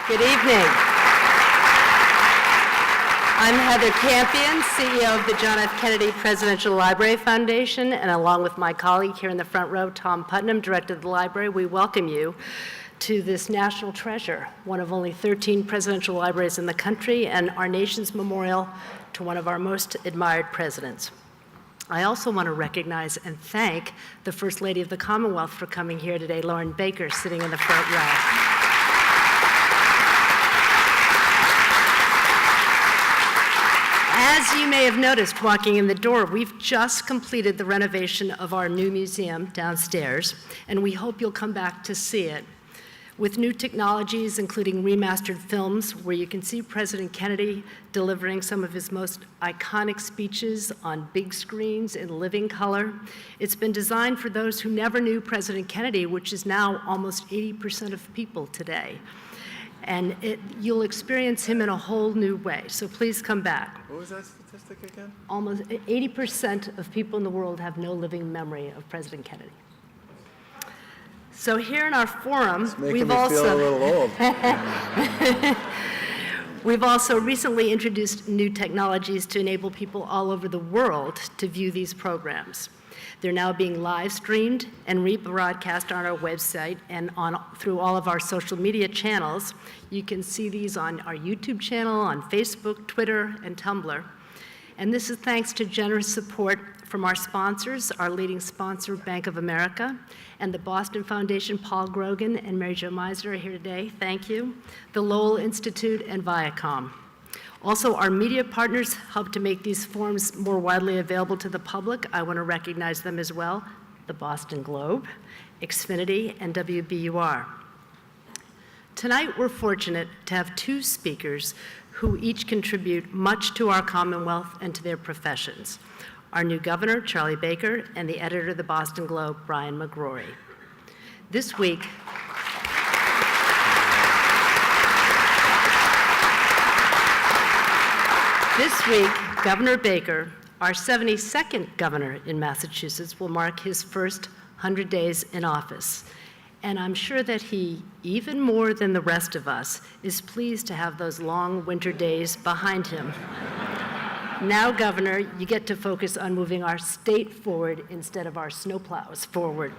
Good evening. I'm Heather Campion, CEO of the John F. Kennedy Presidential Library Foundation, and along with my colleague here in the front row, Tom Putnam, Director of the Library, we welcome you to this national treasure, one of only 13 presidential libraries in the country, and our nation's memorial to one of our most admired presidents. I also want to recognize and thank the First Lady of the Commonwealth for coming here today, Lauren Baker, sitting in the front row. As you may have noticed walking in the door, we've just completed the renovation of our new museum downstairs, and we hope you'll come back to see it. With new technologies, including remastered films, where you can see President Kennedy delivering some of his most iconic speeches on big screens in living color. It's been designed for those who never knew President Kennedy, which is now almost 80% of people today. And you'll experience him in a whole new way, so please come back. What was that statistic again? Almost 80% of people in the world have no living memory of President Kennedy. So here in our forum, we've also recently introduced new technologies to enable people all over the world to view these programs. They're now being live streamed and rebroadcast on our website and through all of our social media channels. You can see these on our YouTube channel, on Facebook, Twitter, and Tumblr. And this is thanks to generous support from our sponsors, our leading sponsor, Bank of America, and the Boston Foundation. Paul Grogan and Mary Jo Meisner are here today. Thank you. The Lowell Institute and Viacom. Also, our media partners help to make these forums more widely available to the public. I want to recognize them as well: the Boston Globe, Xfinity, and WBUR. Tonight, we're fortunate to have two speakers who each contribute much to our Commonwealth and to their professions: our new governor, Charlie Baker, and the editor of the Boston Globe, Brian McGrory. This week, Governor Baker, our 72nd governor in Massachusetts, will mark his first 100 days in office. And I'm sure that he, even more than the rest of us, is pleased to have those long winter days behind him. Now, Governor, you get to focus on moving our state forward instead of our snowplows forward.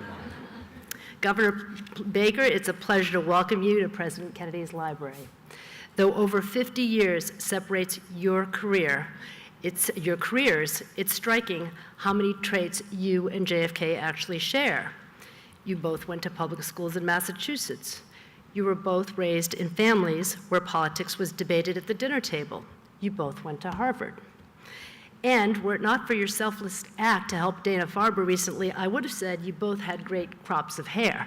Governor Baker, it's a pleasure to welcome you to President Kennedy's Library. Though over 50 years separates your careers, it's striking how many traits you and JFK actually share. You both went to public schools in Massachusetts. You were both raised in families where politics was debated at the dinner table. You both went to Harvard. And were it not for your selfless act to help Dana-Farber recently, I would have said you both had great crops of hair.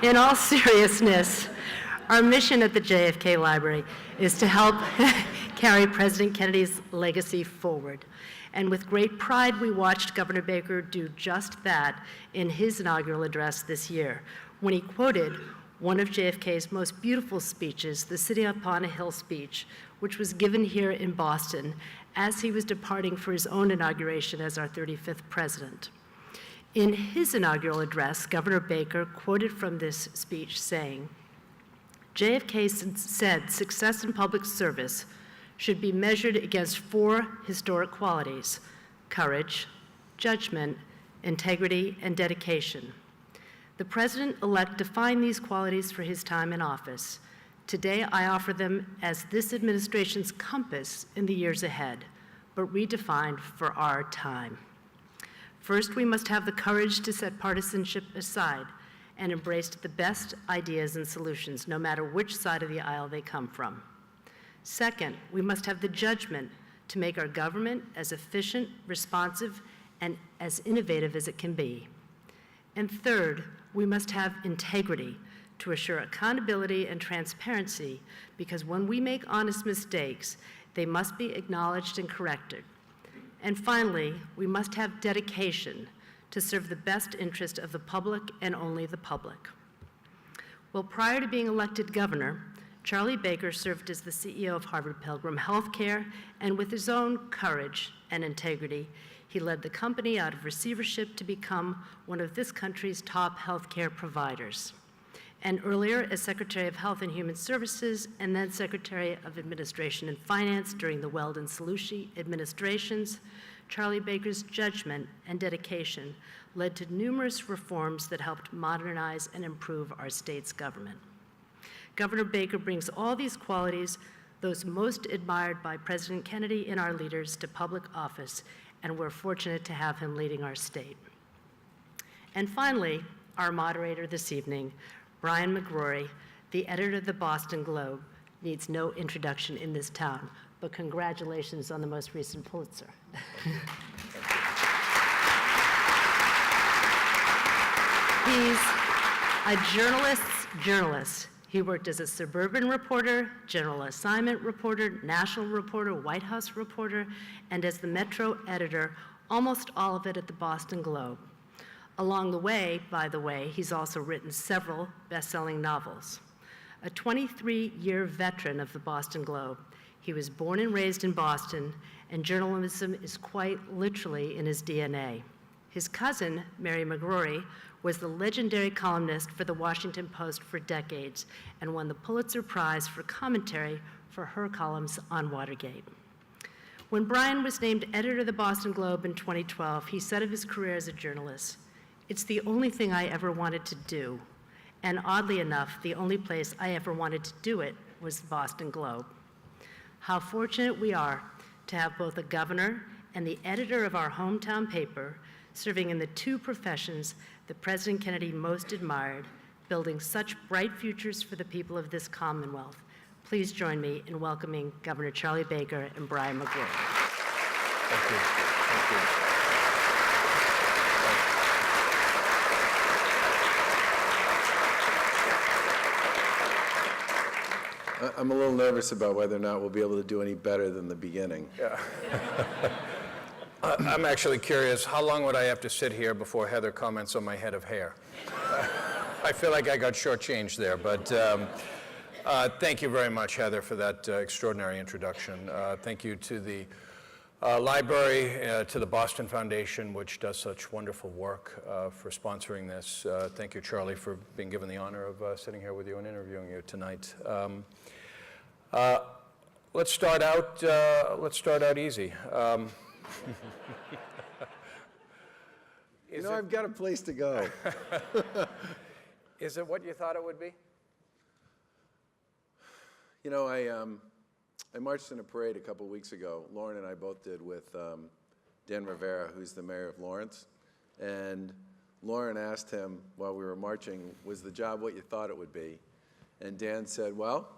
In all seriousness, our mission at the JFK Library is to help carry President Kennedy's legacy forward. And with great pride, we watched Governor Baker do just that in his inaugural address this year, when he quoted one of JFK's most beautiful speeches, the City Upon a Hill speech, which was given here in Boston as he was departing for his own inauguration as our 35th president. In his inaugural address, Governor Baker quoted from this speech saying, "JFK said success in public service should be measured against 4 historic qualities: courage, judgment, integrity, and dedication. The president-elect defined these qualities for his time in office. Today, I offer them as this administration's compass in the years ahead, but redefined for our time. First, we must have the courage to set partisanship aside and embrace the best ideas and solutions, no matter which side of the aisle they come from. Second, we must have the judgment to make our government as efficient, responsive, and as innovative as it can be. And third, we must have integrity to assure accountability and transparency, because when we make honest mistakes, they must be acknowledged and corrected. And finally, we must have dedication to serve the best interest of the public and only the public." Well, prior to being elected governor, Charlie Baker served as the CEO of Harvard Pilgrim Healthcare, and with his own courage and integrity, he led the company out of receivership to become one of this country's top healthcare providers. and earlier as Secretary of Health and Human Services, and then Secretary of Administration and Finance during the Weld and Salucci administrations, Charlie Baker's judgment and dedication led to numerous reforms that helped modernize and improve our state's government. Governor Baker brings all these qualities, those most admired by President Kennedy and our leaders, to public office, and we're fortunate to have him leading our state. And finally, our moderator this evening, Brian McGrory, the editor of the Boston Globe, needs no introduction in this town, but congratulations on the most recent Pulitzer. He's a journalist's journalist. He worked as a suburban reporter, general assignment reporter, national reporter, White House reporter, and as the Metro editor, almost all of it at the Boston Globe. Along the way, by the way, he's also written several best-selling novels. A 23-year veteran of the Boston Globe, he was born and raised in Boston, and journalism is quite literally in his DNA. His cousin, Mary McGrory, was the legendary columnist for the Washington Post for decades and won the Pulitzer Prize for commentary for her columns on Watergate. When Brian was named editor of the Boston Globe in 2012, he said of his career as a journalist, "It's the only thing I ever wanted to do." And oddly enough, the only place I ever wanted to do it was the Boston Globe. How fortunate we are to have both a governor and the editor of our hometown paper serving in the two professions that President Kennedy most admired, building such bright futures for the people of this Commonwealth. Please join me in welcoming Governor Charlie Baker and Brian McGrory. Thank you. Thank you. I'm a little nervous about whether or not we'll be able to do any better than the beginning. Yeah. I'm actually curious, how long would I have to sit here before Heather comments on my head of hair? I feel like I got shortchanged there, but thank you very much, Heather, for that extraordinary introduction. Thank you to the library, to the Boston Foundation, which does such wonderful work for sponsoring this. Thank you, Charlie, for being given the honor of sitting here with you and interviewing you tonight. Let's start out easy. I've got a place to go. Is it what you thought it would be? I marched in a parade a couple weeks ago. Lauren and I both did with Dan Rivera, who's the mayor of Lawrence. And Lauren asked him while we were marching, was the job what you thought it would be? And Dan said, well,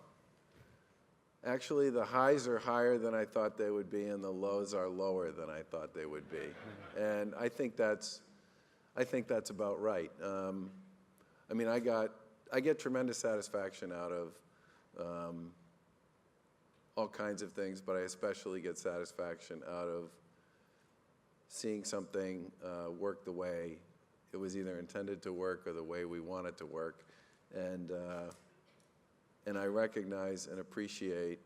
actually the highs are higher than I thought they would be, and the lows are lower than I thought they would be. And I think that's about right. I get tremendous satisfaction out of all kinds of things, but I especially get satisfaction out of seeing something work the way it was either intended to work or the way we want it to work. And I recognize and appreciate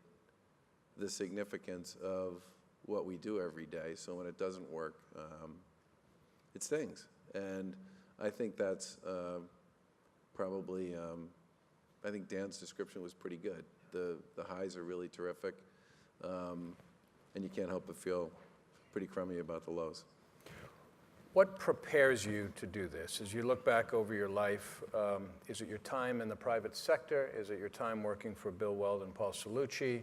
the significance of what we do every day. So when it doesn't work, it stings. And I think that's probably, I think Dan's description was pretty good. The highs are really terrific, and you can't help but feel pretty crummy about the lows. What prepares you to do this? As you look back over your life, is it your time in the private sector? Is it your time working for Bill Weld and Paul Salucci?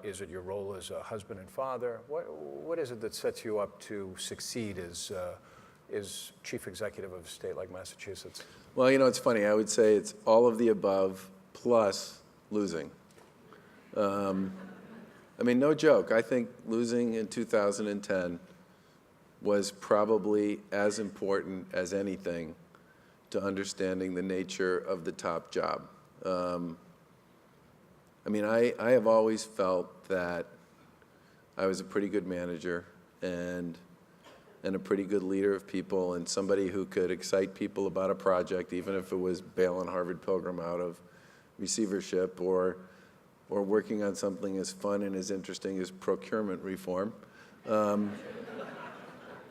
Is it your role as a husband and father? What is it that sets you up to succeed as chief executive of a state like Massachusetts? Well, it's funny. I would say it's all of the above plus losing. No joke. I think losing in 2010 was probably as important as anything to understanding the nature of the top job. I have always felt that I was a pretty good manager and a pretty good leader of people, and somebody who could excite people about a project, even if it was bailing Harvard Pilgrim out of receivership or working on something as fun and as interesting as procurement reform.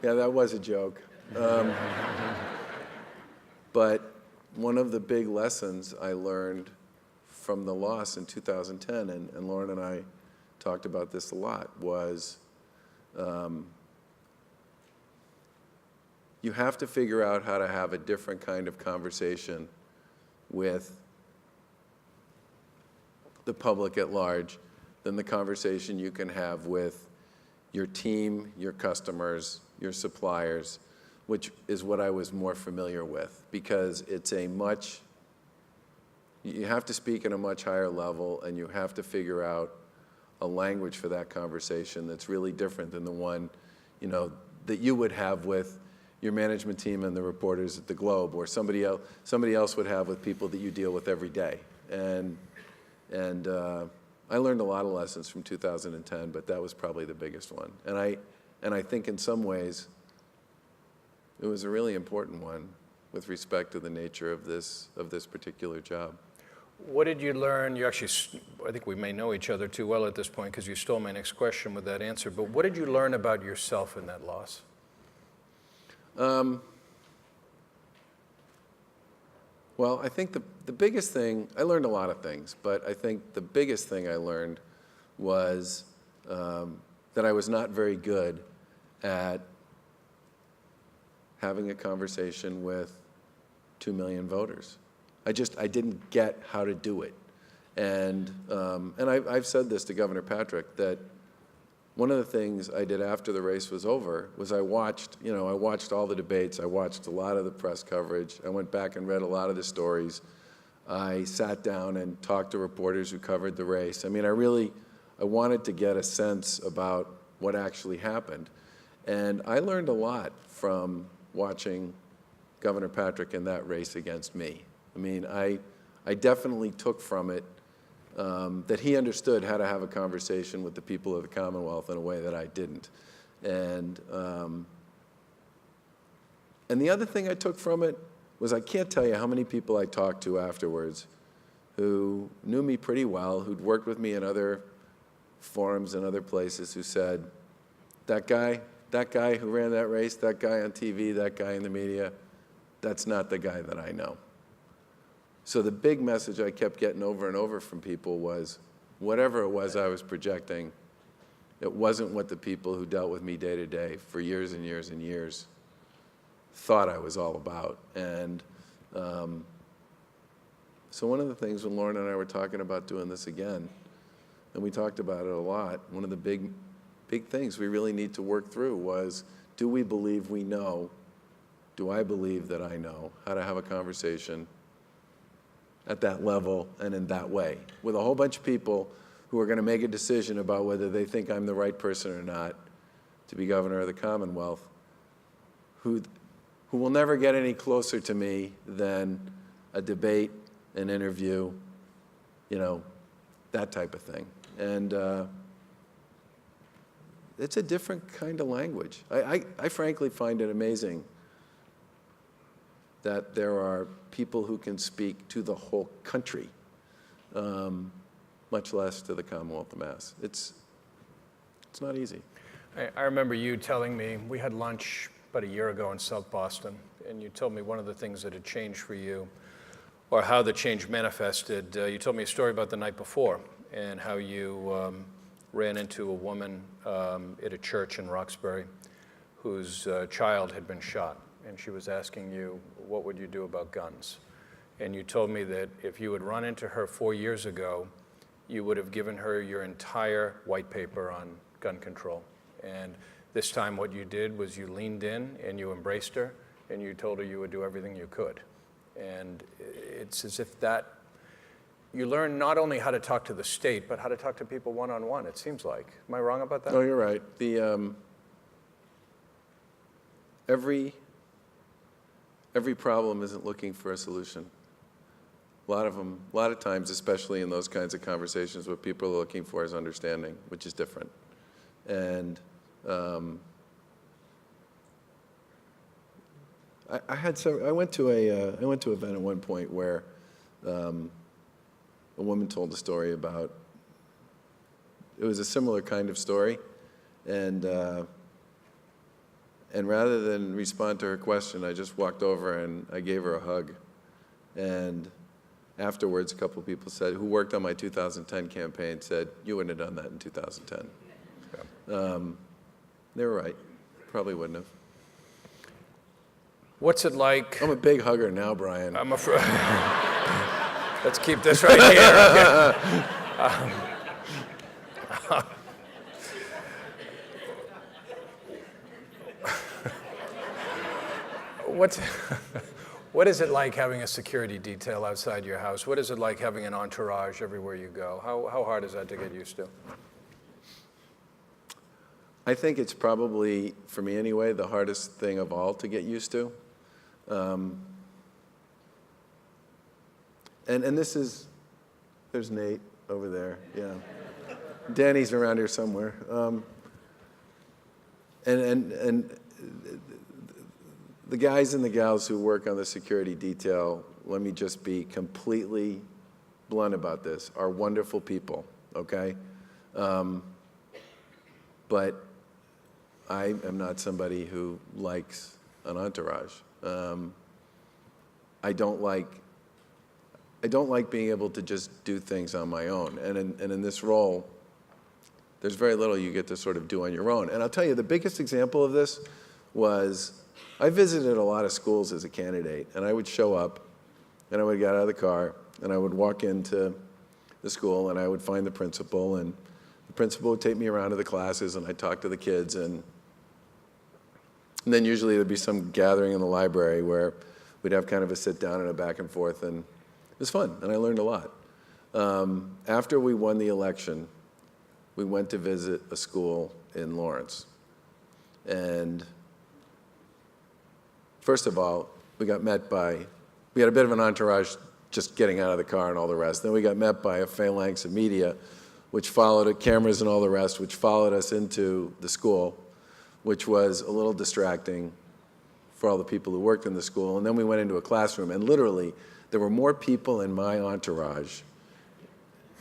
Yeah, that was a joke. But one of the big lessons I learned from the loss in 2010, and Lauren and I talked about this a lot, was you have to figure out how to have a different kind of conversation with the public at large than the conversation you can have with your team, your customers, your suppliers, which is what I was more familiar with, because it's a much, you have to speak at a much higher level, and you have to figure out a language for that conversation that's really different than the one, you know, that you would have with your management team and the reporters at the Globe, or somebody else would have with people that you deal with every day. And I learned a lot of lessons from 2010, but that was probably the biggest one. And I think in some ways it was a really important one with respect to the nature of this particular job. What did you learn? You actually, I think we may know each other too well at this point because you stole my next question with that answer, but what did you learn about yourself in that loss? Well, I think the biggest thing, I learned a lot of things, but I think the biggest thing I learned was that I was not very good at having a conversation with 2 million voters. I didn't get how to do it. And I've said this to Governor Patrick, that one of the things I did after the race was over was I watched all the debates. I watched a lot of the press coverage. I went back and read a lot of the stories. I sat down and talked to reporters who covered the race. I mean, I wanted to get a sense about what actually happened. And I learned a lot from watching Governor Patrick in that race against me. I mean, I definitely took from it that he understood how to have a conversation with the people of the Commonwealth in a way that I didn't. And the other thing I took from it was I can't tell you how many people I talked to afterwards who knew me pretty well, who'd worked with me in other forums and other places, who said, that guy who ran that race, that guy on TV, that guy in the media, that's not the guy that I know. So the big message I kept getting over and over from people was, whatever it was I was projecting, it wasn't what the people who dealt with me day to day for years and years and years thought I was all about. And so one of the things when Lauren and I were talking about doing this again, and we talked about it a lot, one of the big things we really need to work through was, do we believe we know, do I believe that I know how to have a conversation at that level and in that way, with a whole bunch of people who are going to make a decision about whether they think I'm the right person or not to be governor of the Commonwealth, who will never get any closer to me than a debate, an interview, you know, that type of thing. And it's a different kind of language. I frankly find it amazing that there are people who can speak to the whole country, much less to the Commonwealth of Mass. It's not easy. I remember you telling me, we had lunch about a year ago in South Boston, and you told me one of the things that had changed for you, or how the change manifested. You told me a story about the night before, and how you ran into a woman at a church in Roxbury whose child had been shot. And she was asking you, what would you do about guns? And you told me that if you had run into her 4 years ago, you would have given her your entire white paper on gun control. And this time what you did was you leaned in and you embraced her and you told her you would do everything you could. And it's as if that, you learn not only how to talk to the state, but how to talk to people one-on-one, it seems like. Am I wrong about that? No, you're right. Every problem isn't looking for a solution. A lot of times, especially in those kinds of conversations, what people are looking for is understanding, which is different. And I went to an event at one point where a woman told a story about, it was a similar kind of story, and rather than respond to her question, I just walked over and I gave her a hug. And afterwards, a couple of people said, who worked on my 2010 campaign, said, you wouldn't have done that in 2010. They were right. Probably wouldn't have. What's it like? I'm a big hugger now, Brian. I'm afraid. Let's keep this right here. What is it like having a security detail outside your house? What is it like having an entourage everywhere you go? How hard is that to get used to? I think it's probably, for me anyway, the hardest thing of all to get used to. And this is, there's Nate over there, yeah. Danny's around here somewhere. And the guys and the gals who work on the security detail, let me just be completely blunt about this, are wonderful people, okay? But I am not somebody who likes an entourage. I don't like being able to just do things on my own. And in this role, there's very little you get to sort of do on your own. And I'll tell you, the biggest example of this was, I visited a lot of schools as a candidate, and I would show up, and I would get out of the car, and I would walk into the school, and I would find the principal, and the principal would take me around to the classes, and I'd talk to the kids, and then usually there'd be some gathering in the library where we'd have kind of a sit down and a back and forth, and it was fun, and I learned a lot. After we won the election, we went to visit a school in Lawrence, and first of all, we had a bit of an entourage just getting out of the car and all the rest. Then we got met by a phalanx of media, which followed it, cameras and all the rest, which followed us into the school, which was a little distracting for all the people who worked in the school. And then we went into a classroom, and literally, there were more people in my entourage,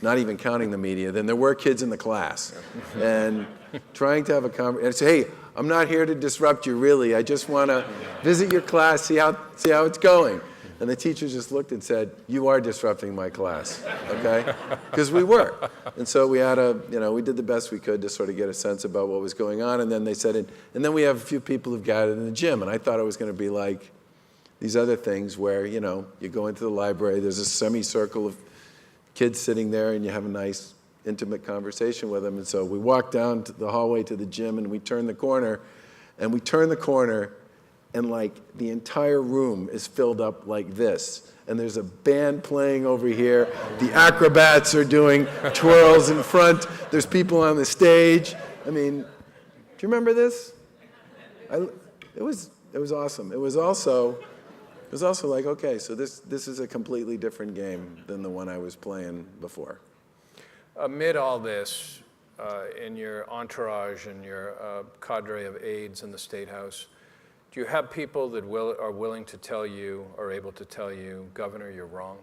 not even counting the media, than there were kids in the class. And trying to have a conversation, and say, hey, I'm not here to disrupt you, really. I just want to visit your class, see how it's going. And the teacher just looked and said, you are disrupting my class, okay? Because we were. And so we had we did the best we could to sort of get a sense about what was going on. And then they said, and then we have a few people who've gathered in the gym. And I thought it was going to be like these other things where, you go into the library, there's a semicircle of kids sitting there, and you have a nice, intimate conversation with them. And so we walked down to the hallway to the gym, and we turned the corner, and like the entire room is filled up like this. And there's a band playing over here. The acrobats are doing twirls in front. There's people on the stage. I mean, do you remember this? It was awesome. It was also like, okay, so this is a completely different game than the one I was playing before. Amid all this, in your entourage and your cadre of aides in the State House, do you have people that are willing to tell you, or able to tell you, Governor, you're wrong?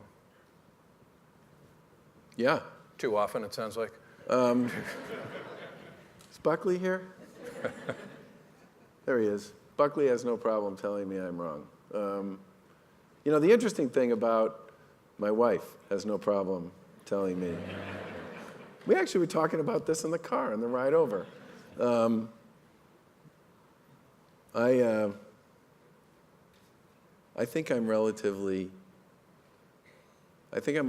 Yeah. Too often, it sounds like. Is Buckley here? There he is. Buckley has no problem telling me I'm wrong. The interesting thing about my wife has no problem telling me. We actually were talking about this in the car on the ride over. I think I'm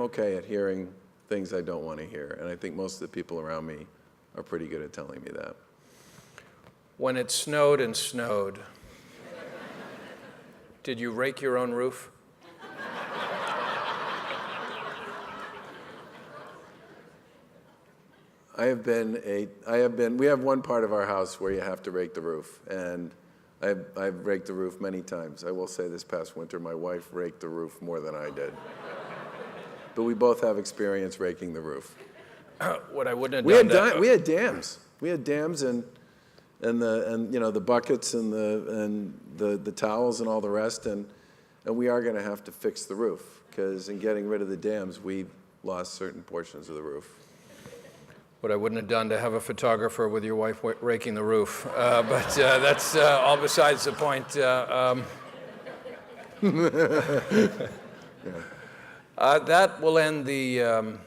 okay at hearing things I don't want to hear, and I think most of the people around me are pretty good at telling me that. When it snowed and snowed, did you rake your own roof? We have one part of our house where you have to rake the roof, and I've raked the roof many times. I will say this past winter, my wife raked the roof more than I did. But we both have experience raking the roof. What I wouldn't have done. We had dams. We had dams and the buckets and the towels and all the rest, and we are going to have to fix the roof, because in getting rid of the dams, we lost certain portions of the roof. What I wouldn't have done to have a photographer with your wife raking the roof. But that's all besides the point. Yeah. That will end the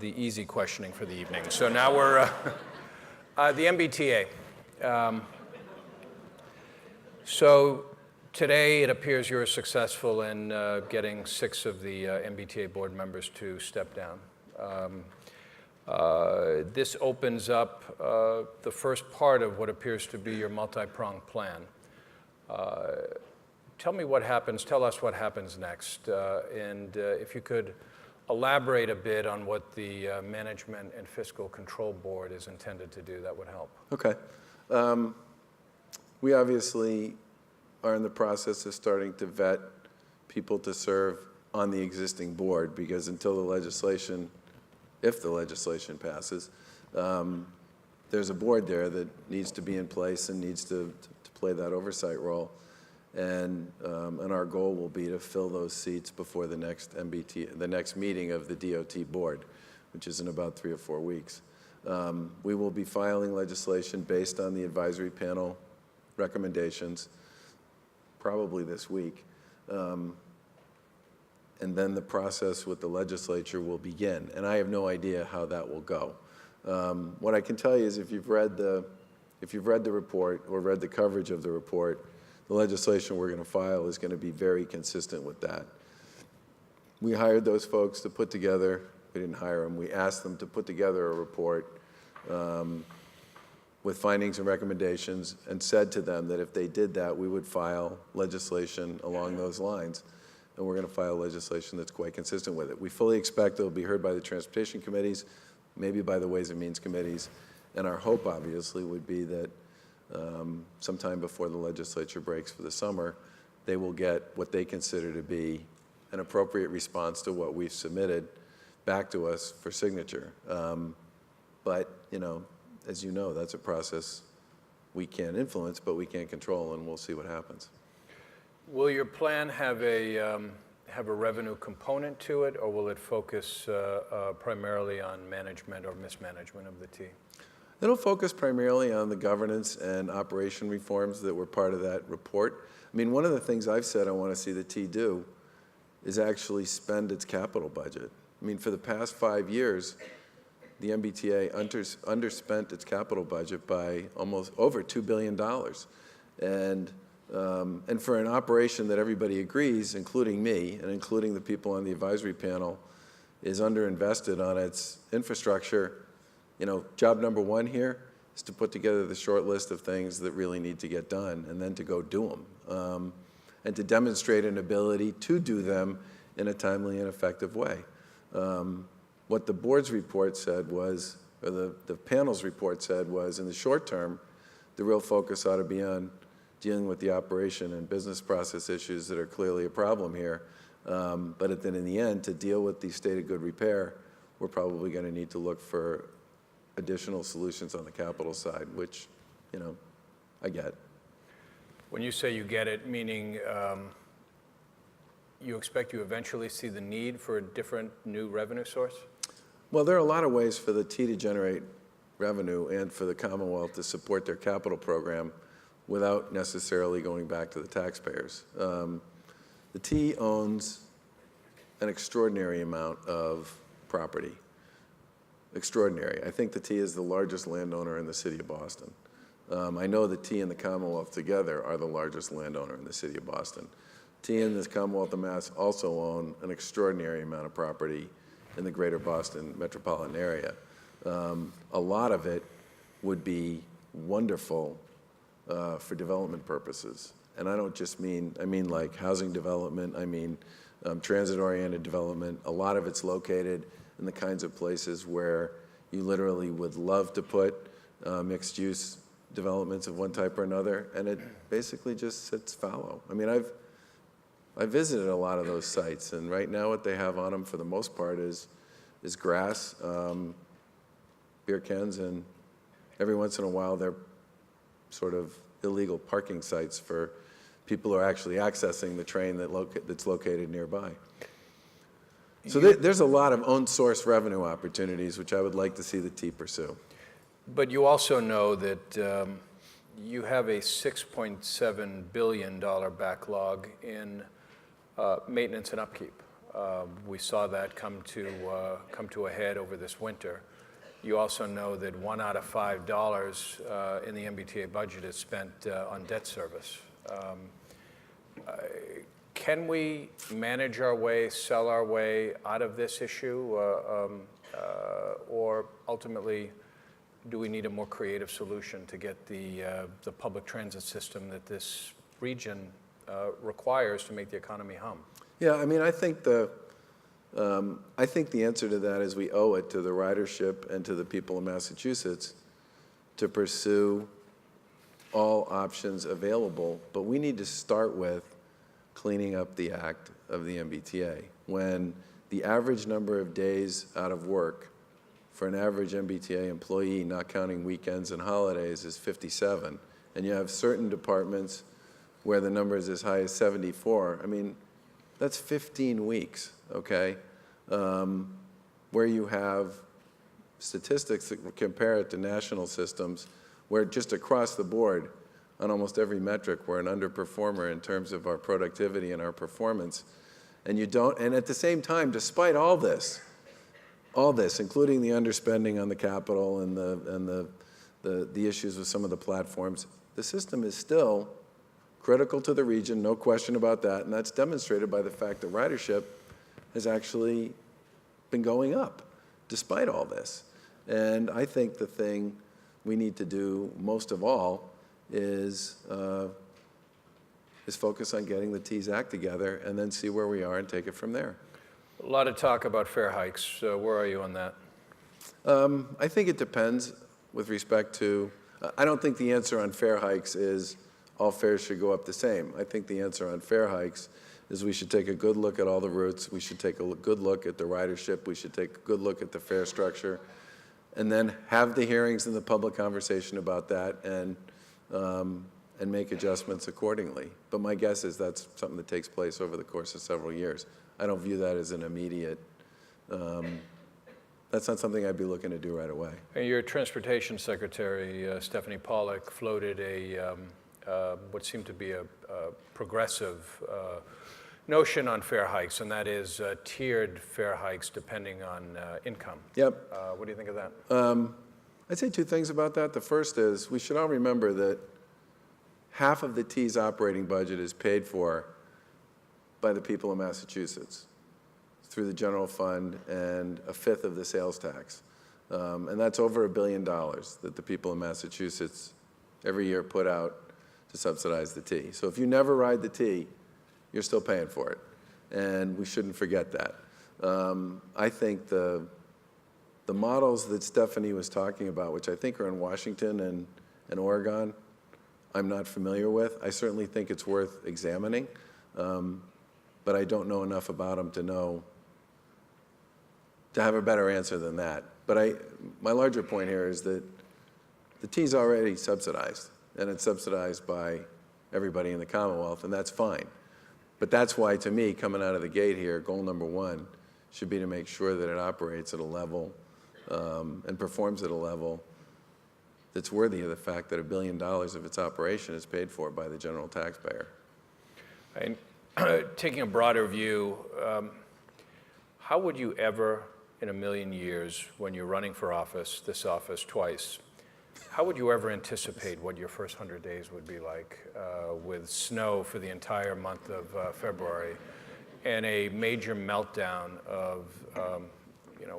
easy questioning for the evening. So now we're the MBTA. So today it appears you're successful in getting 6 of the MBTA board members to step down. This opens up the first part of what appears to be your multi-pronged plan. Tell us what happens next, and if you could elaborate a bit on what the Management and Fiscal Control Board is intended to do, that would help. Okay. We obviously are in the process of starting to vet people to serve on the existing board, because until the legislation, if the legislation passes, there's a board there that needs to be in place and needs to play that oversight role. And our goal will be to fill those seats before the next the next meeting of the DOT board, which is in about 3 or 4 weeks. We will be filing legislation based on the advisory panel recommendations, probably this week. And then the process with the legislature will begin. And I have no idea how that will go. What I can tell you is if you've read the report or read the coverage of the report, the legislation we're going to file is going to be very consistent with that. We hired those folks to put together, we didn't hire them, we asked them to put together a report with findings and recommendations, and said to them that if they did that, we would file legislation along those lines. And we're going to file legislation that's quite consistent with it. We fully expect it will be heard by the transportation committees, maybe by the Ways and Means committees, and our hope, obviously, would be that sometime before the legislature breaks for the summer, they will get what they consider to be an appropriate response to what we've submitted back to us for signature. But, as you know, that's a process we can't influence, but we can't control, and we'll see what happens. Will your plan have a revenue component to it, or will it focus primarily on management or mismanagement of the T? It'll focus primarily on the governance and operation reforms that were part of that report. I mean, one of the things I've said I want to see the T do is actually spend its capital budget. I mean, for the past 5 years, the MBTA underspent its capital budget by almost over $2 billion. And for an operation that everybody agrees, including me and including the people on the advisory panel, is underinvested on its infrastructure, job number 1 here is to put together the short list of things that really need to get done and then to go do them and to demonstrate an ability to do them in a timely and effective way. What the board's report said was, or the panel's report said was, in the short term, the real focus ought to be on dealing with the operation and business process issues that are clearly a problem here. But then in the end, to deal with the state of good repair, we're probably going to need to look for additional solutions on the capital side, which, I get. When you say you get it, meaning you expect you eventually see the need for a different new revenue source? Well, there are a lot of ways for the T to generate revenue and for the Commonwealth to support their capital program without necessarily going back to the taxpayers. The T owns an extraordinary amount of property. Extraordinary. I think the T is the largest landowner in the city of Boston. I know the T and the Commonwealth together are the largest landowner in the city of Boston. T and the Commonwealth of Mass also own an extraordinary amount of property in the greater Boston metropolitan area. A lot of it would be wonderful for development purposes. And I don't just mean, I mean like housing development, I mean transit-oriented development. A lot of it's located in the kinds of places where you literally would love to put mixed-use developments of one type or another, and it basically just sits fallow. I mean, I've visited a lot of those sites, and right now what they have on them for the most part is grass, beer cans, and every once in a while they're sort of illegal parking sites for people who are actually accessing the train that's located nearby. So there's a lot of own source revenue opportunities which I would like to see the T pursue. But you also know that you have a $6.7 billion backlog in maintenance and upkeep. We saw that come to a head over this winter. You also know that $1 out of $5 in the MBTA budget is spent on debt service. Can we manage our way, sell our way out of this issue, or ultimately, do we need a more creative solution to get the public transit system that this region requires to make the economy hum? Yeah, I mean, I think the answer to that is we owe it to the ridership and to the people of Massachusetts to pursue all options available, but we need to start with cleaning up the act of the MBTA. When the average number of days out of work for an average MBTA employee, not counting weekends and holidays, is 57, and you have certain departments where the number is as high as 74, I mean, that's 15 weeks, okay? Where you have statistics that compare it to national systems where just across the board, on almost every metric, we're an underperformer in terms of our productivity and our performance. And at the same time, despite all this, including the underspending on the capital and the issues with some of the platforms, the system is still critical to the region, no question about that, and that's demonstrated by the fact that ridership has actually been going up despite all this. And I think the thing we need to do most of all is focus on getting the T's act together and then see where we are and take it from there. A lot of talk about fare hikes. Where are you on that? I think it depends with respect to, I don't think the answer on fare hikes is all fares should go up the same. I think the answer on fare hikes is we should take a good look at all the routes, we should take a good look at the ridership, we should take a good look at the fare structure, and then have the hearings and the public conversation about that and make adjustments accordingly. But my guess is that's something that takes place over the course of several years. I don't view that as an immediate, that's not something I'd be looking to do right away. And your Transportation Secretary, Stephanie Pollack, floated what seemed to be a progressive notion on fare hikes, and that is tiered fare hikes depending on income. Yep. What do you think of that? I'd say two things about that. The first is we should all remember that half of the T's operating budget is paid for by the people of Massachusetts through the general fund and a fifth of the sales tax. And that's over $1 billion that the people of Massachusetts every year put out to subsidize the T. So if you never ride the T, you're still paying for it. And we shouldn't forget that. I think the models that Stephanie was talking about, which I think are in Washington and Oregon, I'm not familiar with. I certainly think it's worth examining, but I don't know enough about them to have a better answer than that. But my larger point here is that the T's already subsidized, and it's subsidized by everybody in the Commonwealth, and that's fine. But that's why, to me, coming out of the gate here, goal number one should be to make sure that it operates at a level and performs at a level that's worthy of the fact that $1 billion of its operation is paid for by the general taxpayer. And taking a broader view, how would you ever, in a million years, when you're running for this office twice, how would you ever anticipate what your first 100 days would be like with snow for the entire month of February and a major meltdown of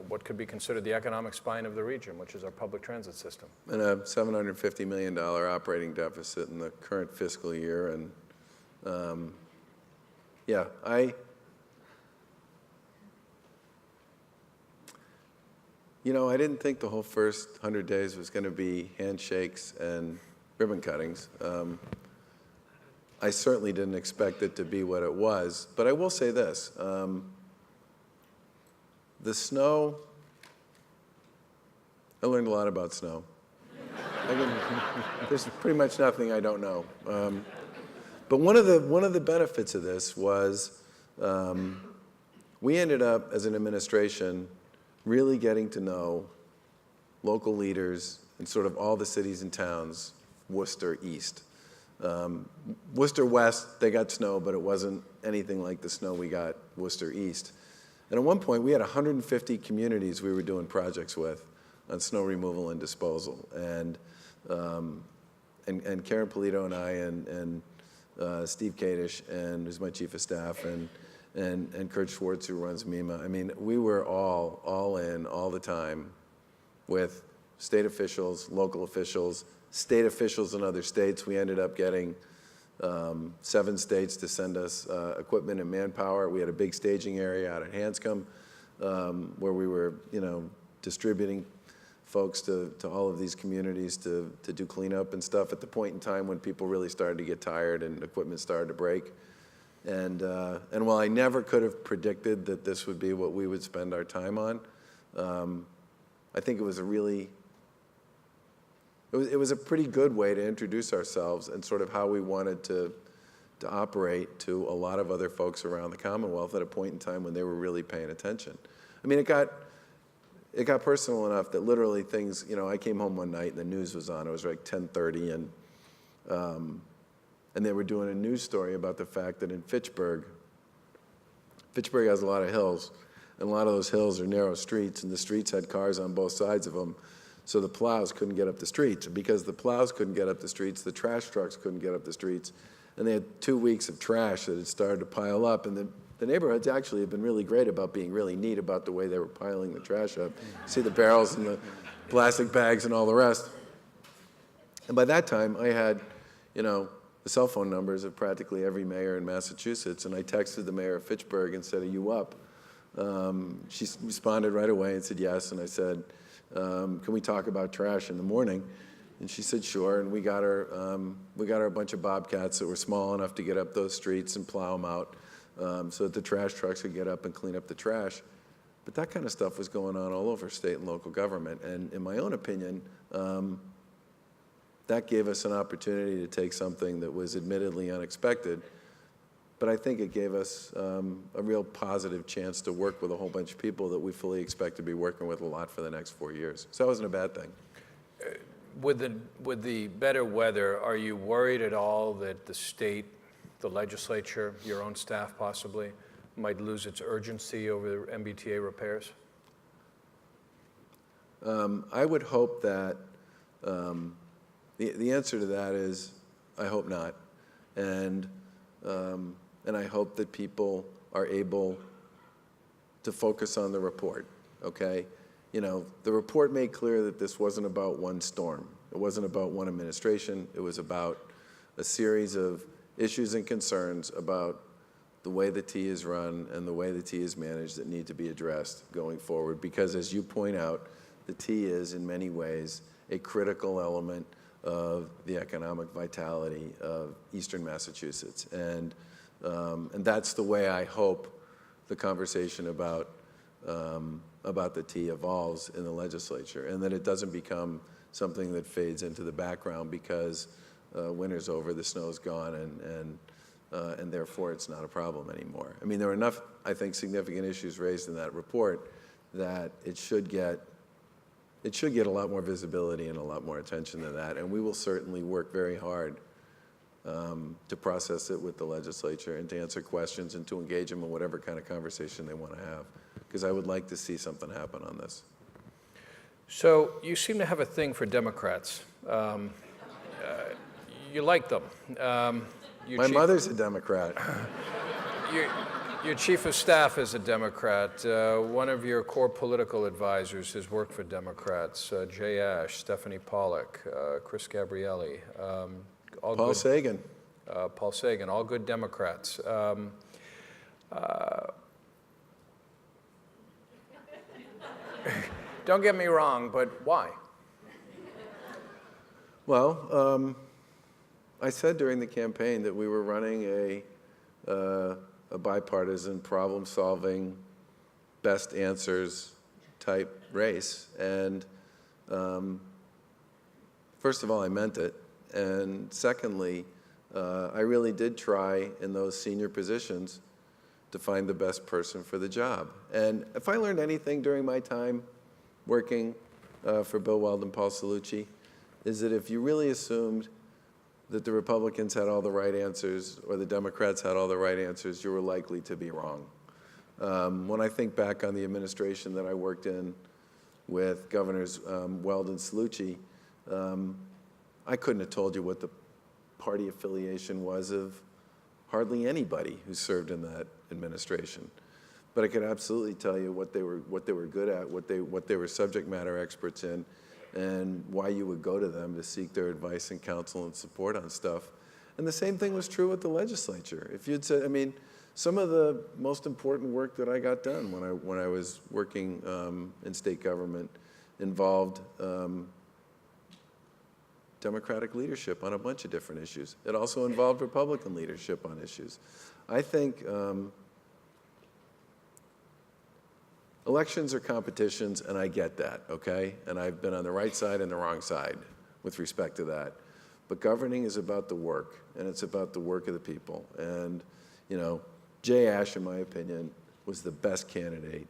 what could be considered the economic spine of the region, which is our public transit system? And a $750 million operating deficit in the current fiscal year. And yeah, I didn't think the whole first 100 days was going to be handshakes and ribbon cuttings. I certainly didn't expect it to be what it was. But I will say this. The snow, I learned a lot about snow. There's pretty much nothing I don't know. But one of the benefits of this was we ended up, as an administration, really getting to know local leaders in sort of all the cities and towns, Worcester East. Worcester West, they got snow, but it wasn't anything like the snow we got Worcester East. And at one point, we had 150 communities we were doing projects with on snow removal and disposal. And Karen Polito and I and Steve Kadish, and who's my chief of staff, and Kurt Schwartz, who runs MEMA. I mean, we were all in all the time with state officials, local officials, state officials in other states. We ended up getting 7 states to send us equipment and manpower. We had a big staging area out at Hanscom where we were, distributing folks to all of these communities to do cleanup and stuff at the point in time when people really started to get tired and equipment started to break. And while I never could have predicted that this would be what we would spend our time on, I think it was it was a pretty good way to introduce ourselves and sort of how we wanted to operate to a lot of other folks around the Commonwealth at a point in time when they were really paying attention. I mean, it got personal enough that literally things, I came home one night and the news was on. It was like 10:30, and they were doing a news story about the fact that in Fitchburg has a lot of hills, and a lot of those hills are narrow streets, and the streets had cars on both sides of them, so the plows couldn't get up the streets. And because the plows couldn't get up the streets, the trash trucks couldn't get up the streets, and they had 2 weeks of trash that had started to pile up, and the neighborhoods actually have been really great about being really neat about the way they were piling the trash up. See the barrels and the plastic bags and all the rest. And by that time, I had, the cell phone numbers of practically every mayor in Massachusetts, and I texted the mayor of Fitchburg and said, "Are you up?" She responded right away and said yes, and I said, "Can we talk about trash in the morning?" And she said, "Sure," and we got her a bunch of Bobcats that were small enough to get up those streets and plow them out so that the trash trucks could get up and clean up the trash. But that kind of stuff was going on all over state and local government, and in my own opinion, that gave us an opportunity to take something that was admittedly unexpected, but I think it gave us a real positive chance to work with a whole bunch of people that we fully expect to be working with a lot for the next 4 years. So that wasn't a bad thing. With the better weather, are you worried at all that the state, the legislature, your own staff possibly, might lose its urgency over MBTA repairs? I would hope that the answer to that is I hope not, and I hope that people are able to focus on the report. Okay, the report made clear that this wasn't about one storm. It wasn't about one administration. It was about a series of issues and concerns about the way the T is run and the way the T is managed that need to be addressed going forward. Because as you point out, the T is in many ways a critical element of the economic vitality of Eastern Massachusetts. And that's the way I hope the conversation about the T evolves in the legislature, and that it doesn't become something that fades into the background because winter's over, the snow's gone, and therefore it's not a problem anymore. I mean, there are enough, I think, significant issues raised in that report that it should get a lot more visibility and a lot more attention than that, and we will certainly work very hard to process it with the legislature and to answer questions and to engage them in whatever kind of conversation they want to have, because I would like to see something happen on this. So you seem to have a thing for Democrats. You like them. My mother's a Democrat. Your chief of staff is a Democrat. One of your core political advisors has worked for Democrats, Jay Ash, Stephanie Pollack, Chris Gabrielli. Paul Sagan. Paul Sagan, all good Democrats. Don't get me wrong, but why? Well, I said during the campaign that we were running a bipartisan, problem-solving, best answers type race. And first of all, I meant it. And secondly, I really did try in those senior positions to find the best person for the job. And if I learned anything during my time working for Bill Weld and Paul Cellucci, is that if you really assumed that the Republicans had all the right answers or the Democrats had all the right answers, you were likely to be wrong. When I think back on the administration that I worked in with Governors Weld and Cellucci, I couldn't have told you what the party affiliation was of hardly anybody who served in that administration. But I could absolutely tell you what they were good at, what they were subject matter experts in, and why you would go to them to seek their advice and counsel and support on stuff. And the same thing was true with the legislature. If you'd said, I mean, some of the most important work that I got done when I was working in state government involved Democratic leadership on a bunch of different issues. It also involved Republican leadership on issues. I think elections are competitions, and I get that, okay? And I've been on the right side and the wrong side with respect to that. But governing is about the work, and it's about the work of the people. And, you know, Jay Ash, in my opinion, was the best candidate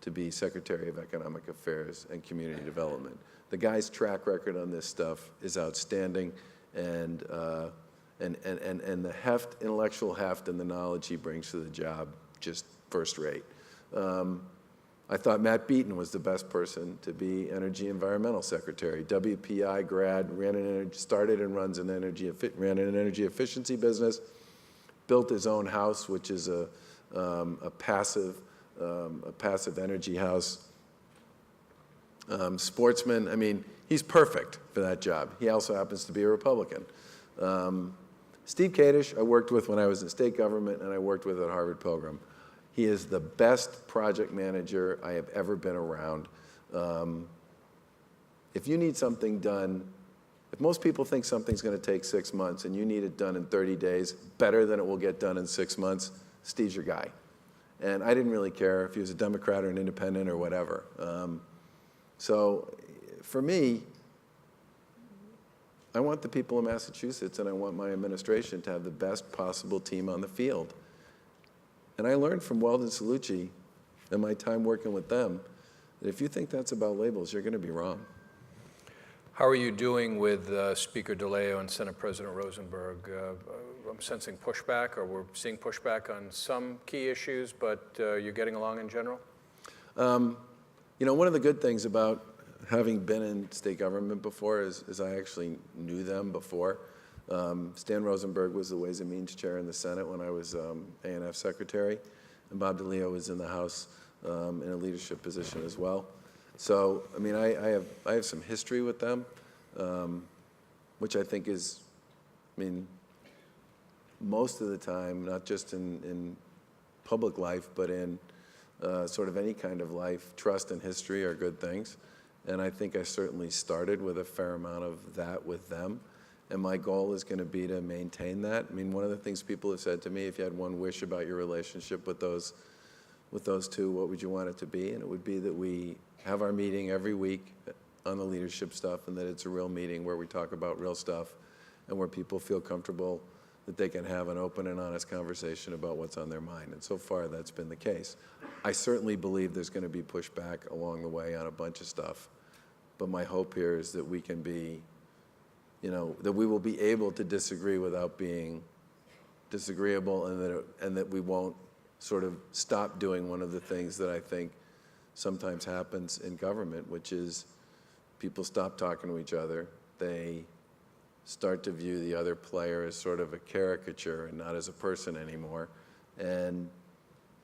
to be Secretary of Economic Affairs and Community Development. The guy's track record on this stuff is outstanding, and the heft, intellectual heft, and the knowledge he brings to the job, just first rate. I thought Matt Beaton was the best person to be Energy Environmental Secretary. WPI grad, started and runs an energy efficiency business, built his own house, which is a passive energy house. Sportsman, I mean, he's perfect for that job. He also happens to be a Republican. Steve Kadish, I worked with when I was in state government, and I worked with at Harvard Pilgrim. He is the best project manager I have ever been around. If you need something done, if most people think something's going to take 6 months and you need it done in 30 days, better than it will get done in 6 months, Steve's your guy. And I didn't really care if he was a Democrat or an independent or whatever. So for me, I want the people of Massachusetts and I want my administration to have the best possible team on the field. And I learned from Weld and Cellucci in my time working with them that if you think that's about labels, you're going to be wrong. How are you doing with Speaker DeLeo and Senate President Rosenberg? I'm sensing pushback, or we're seeing pushback on some key issues, but you're getting along in general? You know, one of the good things about having been in state government before is I actually knew them before. Stan Rosenberg was the Ways and Means Chair in the Senate when I was A&F Secretary, and Bob DeLeo was in the House in a leadership position as well. So, I mean, I have some history with them, which I think is, I mean, most of the time, not just in public life, but in sort of any kind of life, trust and history are good things. And I think I certainly started with a fair amount of that with them. And my goal is going to be to maintain that. I mean, one of the things people have said to me, if you had one wish about your relationship with those two, what would you want it to be? And it would be that we have our meeting every week on the leadership stuff, and that it's a real meeting where we talk about real stuff and where people feel comfortable that they can have an open and honest conversation about what's on their mind. And so far, that's been the case. I certainly believe there's going to be pushback along the way on a bunch of stuff. But my hope here is that we can be, you know, that we will be able to disagree without being disagreeable, and that we won't sort of stop doing one of the things that I think sometimes happens in government, which is people stop talking to each other. They start to view the other player as sort of a caricature and not as a person anymore. And,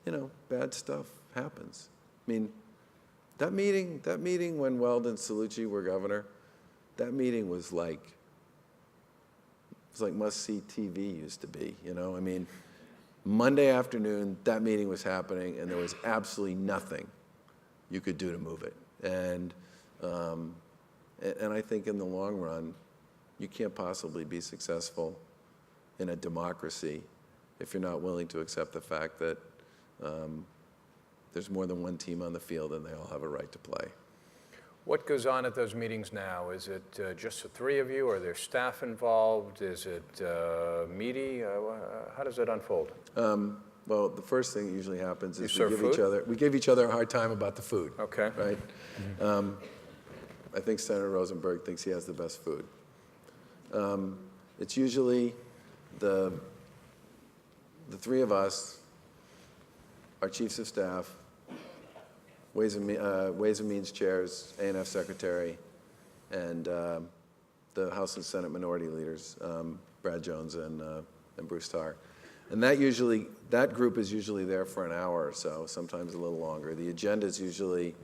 you know, bad stuff happens. I mean, that meeting when Weld and Cellucci were governor, that meeting was like, it was like must-see TV used to be, you know? I mean, Monday afternoon, that meeting was happening, and there was absolutely nothing you could do to move it. And I think in the long run, you can't possibly be successful in a democracy if you're not willing to accept the fact that there's more than one team on the field and they all have a right to play. What goes on at those meetings now? Is it just the three of you? Are there staff involved? Is it meaty? How does it unfold? Well, the first thing that usually happens is we give each other a hard time about the food. Okay. Right? Mm-hmm. I think Senator Rosenberg thinks he has the best food. It's usually the three of us our chiefs of staff, Ways and Means chairs, A&F secretary, and the House and Senate minority leaders, Brad Jones and Bruce Tarr. And that group is usually there for an hour or so, sometimes a little longer. The agenda is usually,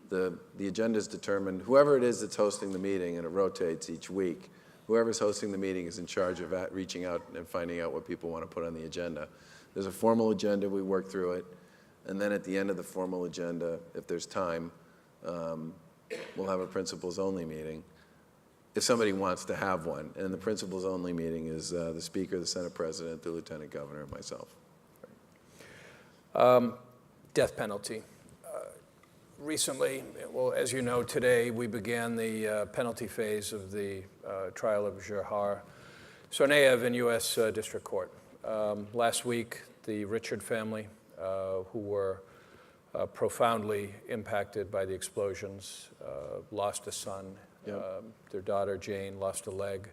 the agenda is determined, whoever it is that's hosting the meeting, and it rotates each week, whoever's hosting the meeting is in charge of reaching out and finding out what people want to put on the agenda. There's a formal agenda, we work through it, and then at the end of the formal agenda, if there's time, we'll have a principals-only meeting, if somebody wants to have one. And the principals-only meeting is the Speaker, the Senate President, the Lieutenant Governor, and myself. Death penalty. Recently, well, as you know, today we began the penalty phase of the trial of Dzhokhar Tsarnaev in U.S. District Court. Last week, the Richard family, who were profoundly impacted by the explosions, lost a son. Yep. Their daughter, Jane, lost a leg,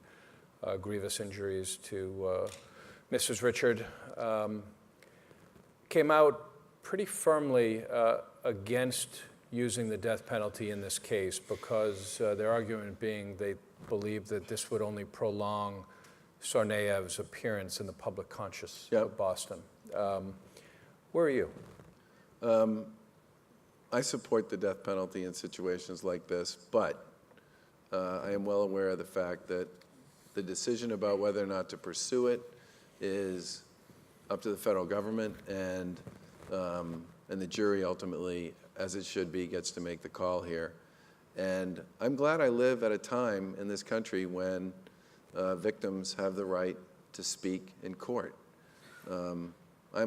grievous injuries to Mrs. Richard. Came out pretty firmly against using the death penalty in this case because their argument being they believe that this would only prolong Tsarnaev's appearance in the public conscious of Boston. Where are you? I support the death penalty in situations like this, but I am well aware of the fact that the decision about whether or not to pursue it is up to the federal government, and the jury ultimately, as it should be, gets to make the call here. And I'm glad I live at a time in this country when victims have the right to speak in court. I'm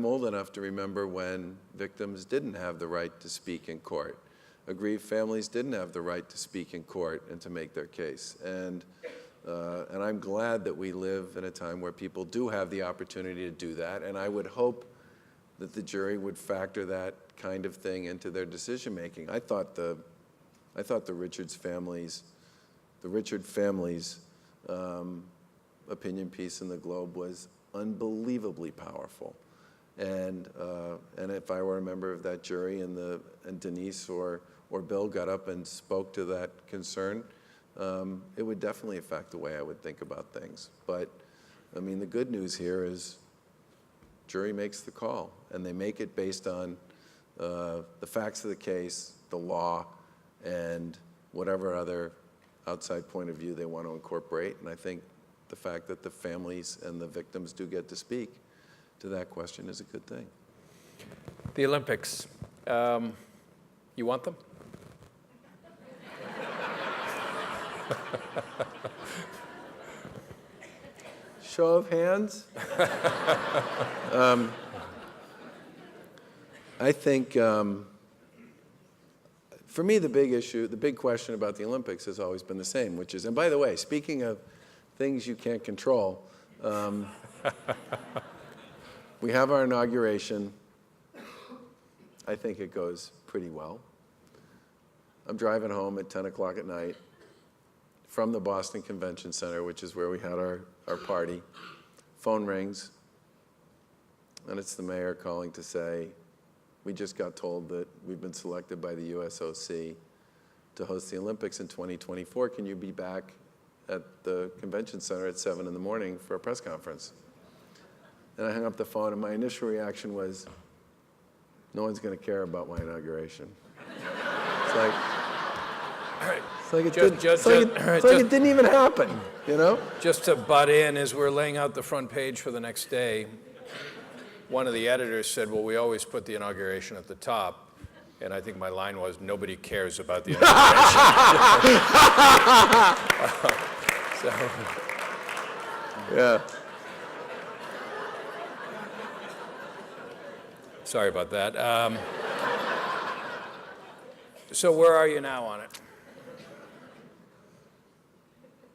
old enough to remember when victims didn't have the right to speak in court. Aggrieved families didn't have the right to speak in court and to make their case. And I'm glad that we live in a time where people do have the opportunity to do that. And I would hope that the jury would factor that kind of thing into their decision making. I thought the Richard family's opinion piece in the Globe was unbelievably powerful. And if I were a member of that jury and Denise or Bill got up and spoke to that concern, it would definitely affect the way I would think about things. But I mean, the good news here is jury makes the call, and they make it based on the facts of the case, the law, and whatever other outside point of view they want to incorporate. And I think the fact that the families and the victims do get to speak to that question is a good thing. The Olympics, you want them? Show of hands. I think, for me, the big question about the Olympics has always been the same, which is, and by the way, speaking of things you can't control, we have our inauguration. I think it goes pretty well. I'm driving home at 10 o'clock at night from the Boston Convention Center, which is where we had our party. Phone rings, and it's the mayor calling to say, we just got told that we've been selected by the USOC to host the Olympics in 2024. Can you be back at the convention center at 7 in the morning for a press conference? And I hung up the phone, and my initial reaction was, no one's going to care about my inauguration. It's like, it didn't even happen, you know? Just to butt in, as we're laying out the front page for the next day, one of the editors said, well, we always put the inauguration at the top. And I think my line was, nobody cares about the inauguration. Yeah. Sorry about that. So where are you now on it?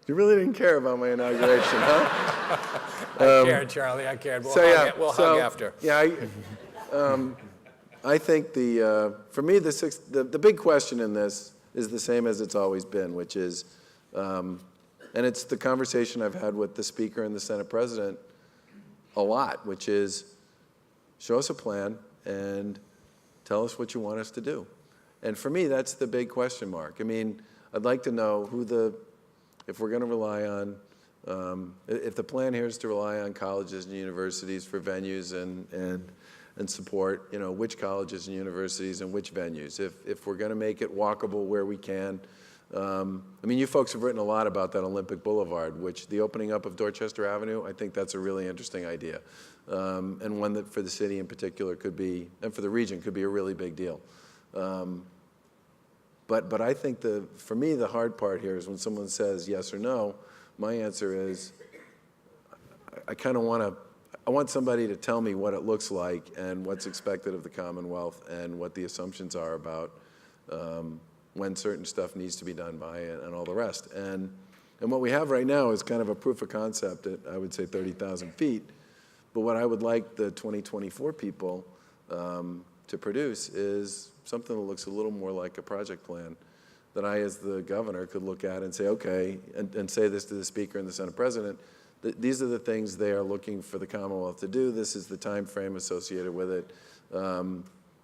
You really didn't care about my inauguration, huh? I cared, Charlie, I cared. We'll hug after. Yeah, I think for me, the big question in this is the same as it's always been, which is, and it's the conversation I've had with the Speaker and the Senate President a lot, which is, show us a plan and tell us what you want us to do. And for me, that's the big question mark. I mean, I'd like to know if we're going to rely on, if the plan here is to rely on colleges and universities for venues and support, which colleges and universities and which venues. If we're going to make it walkable where we can. I mean, you folks have written a lot about that Olympic Boulevard, which the opening up of Dorchester Avenue, I think that's a really interesting idea. And one that for the city in particular could be, and for the region, could be a really big deal. But I think for me, the hard part here is when someone says yes or no, my answer is, I want somebody to tell me what it looks like and what's expected of the Commonwealth and what the assumptions are about when certain stuff needs to be done by and all the rest. And what we have right now is kind of a proof of concept at, I would say, 30,000 feet. But what I would like the 2024 people to produce is something that looks a little more like a project plan that I, as the governor, could look at and say, okay, and say this to the Speaker and the Senate President, these are the things they are looking for the Commonwealth to do. This is the time frame associated with it.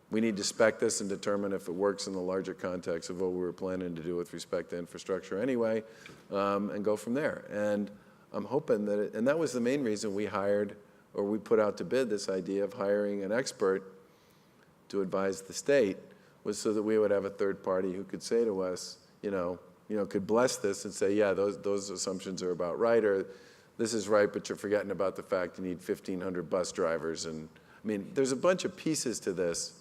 We need to spec this and determine if it works in the larger context of what we were planning to do with respect to infrastructure anyway, and go from there. And I'm hoping that, and that was the main reason we put out to bid this idea of hiring an expert to advise the state, was so that we would have a third party who could say to us, could bless this and say, yeah, those assumptions are about right, or this is right, but you're forgetting about the fact you need 1,500 bus drivers. And I mean, there's a bunch of pieces to this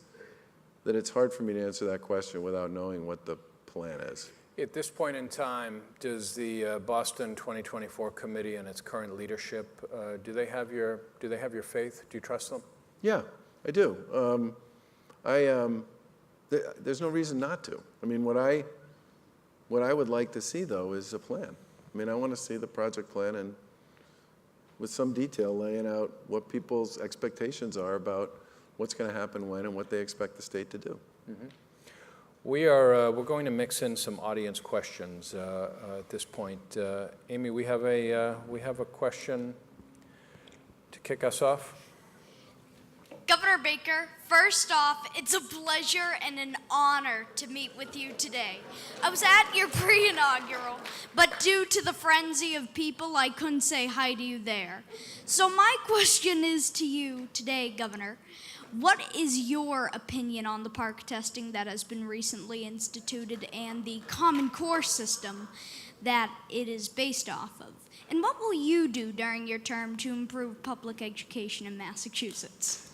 that it's hard for me to answer that question without knowing what the plan is. At this point in time, does the Boston 2024 committee and its current leadership, do they have your faith? Do you trust them? Yeah, I do. There's no reason not to. I mean, what I would like to see, though, is a plan. I mean, I want to see the project plan and with some detail laying out what people's expectations are about what's going to happen when and what they expect the state to do. Mm-hmm. We're going to mix in some audience questions at this point. Amy, we have a question to kick us off. Governor Baker, first off, it's a pleasure and an honor to meet with you today. I was at your pre-inaugural, but due to the frenzy of people, I couldn't say hi to you there. So my question is to you today, Governor. What is your opinion on the park testing that has been recently instituted and the Common Core system that it is based off of? And what will you do during your term to improve public education in Massachusetts?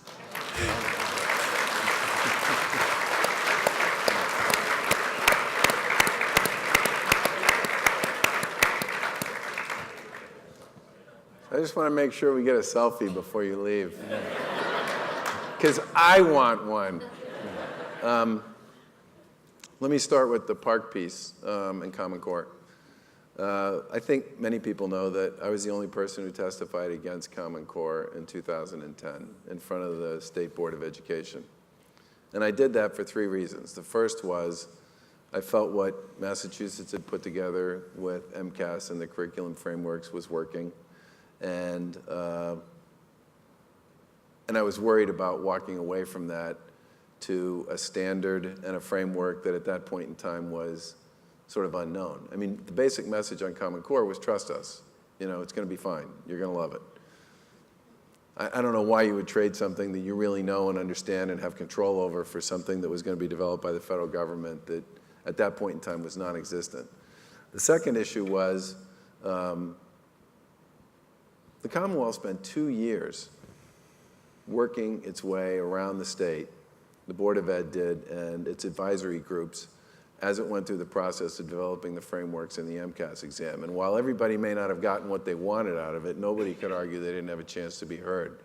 I just want to make sure we get a selfie before you leave. Because I want one. Let me start with the park piece and Common Core. I think many people know that I was the only person who testified against Common Core in 2010 in front of the State Board of Education. And I did that for 3 reasons. The first was I felt what Massachusetts had put together with MCAS and the curriculum frameworks was working. And I was worried about walking away from that to a standard and a framework that at that point in time was sort of unknown. I mean, the basic message on Common Core was trust us. It's going to be fine. You're going to love it. I don't know why you would trade something that you really know and understand and have control over for something that was going to be developed by the federal government that at that point in time was non-existent. The second issue was the Commonwealth spent 2 years working its way around the state, the Board of Ed did, and its advisory groups, as it went through the process of developing the frameworks in the MCAS exam. And while everybody may not have gotten what they wanted out of it, nobody could argue they didn't have a chance to be heard.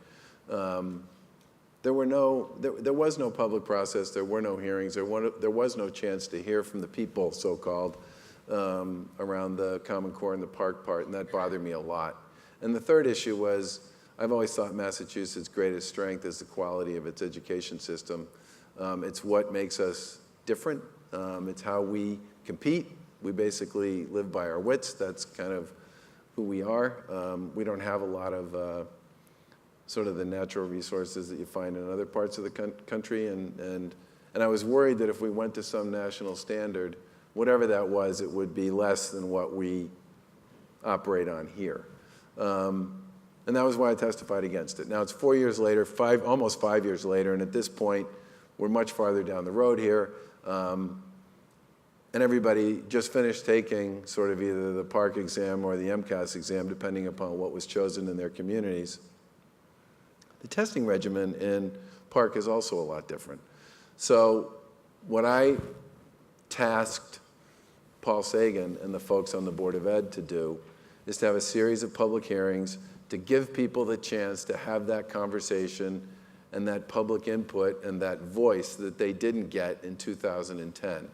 There was no public process, there were no hearings, there was no chance to hear from the people, so-called, around the Common Core and the park part, and that bothered me a lot. And the third issue was, I've always thought Massachusetts' greatest strength is the quality of its education system. It's what makes us different. It's how we compete. We basically live by our wits. That's kind of who we are. We don't have a lot of sort of the natural resources that you find in other parts of the country. And I was worried that if we went to some national standard, whatever that was, it would be less than what we operate on here. And that was why I testified against it. Now it's 4 years later, almost 5 years later, and at this point, we're much farther down the road here. And everybody just finished taking sort of either the PARCC exam or the MCAS exam, depending upon what was chosen in their communities. The testing regimen in PARCC is also a lot different. So what I tasked Paul Sagan and the folks on the Board of Ed to do is to have a series of public hearings to give people the chance to have that conversation and that public input and that voice that they didn't get in 2010.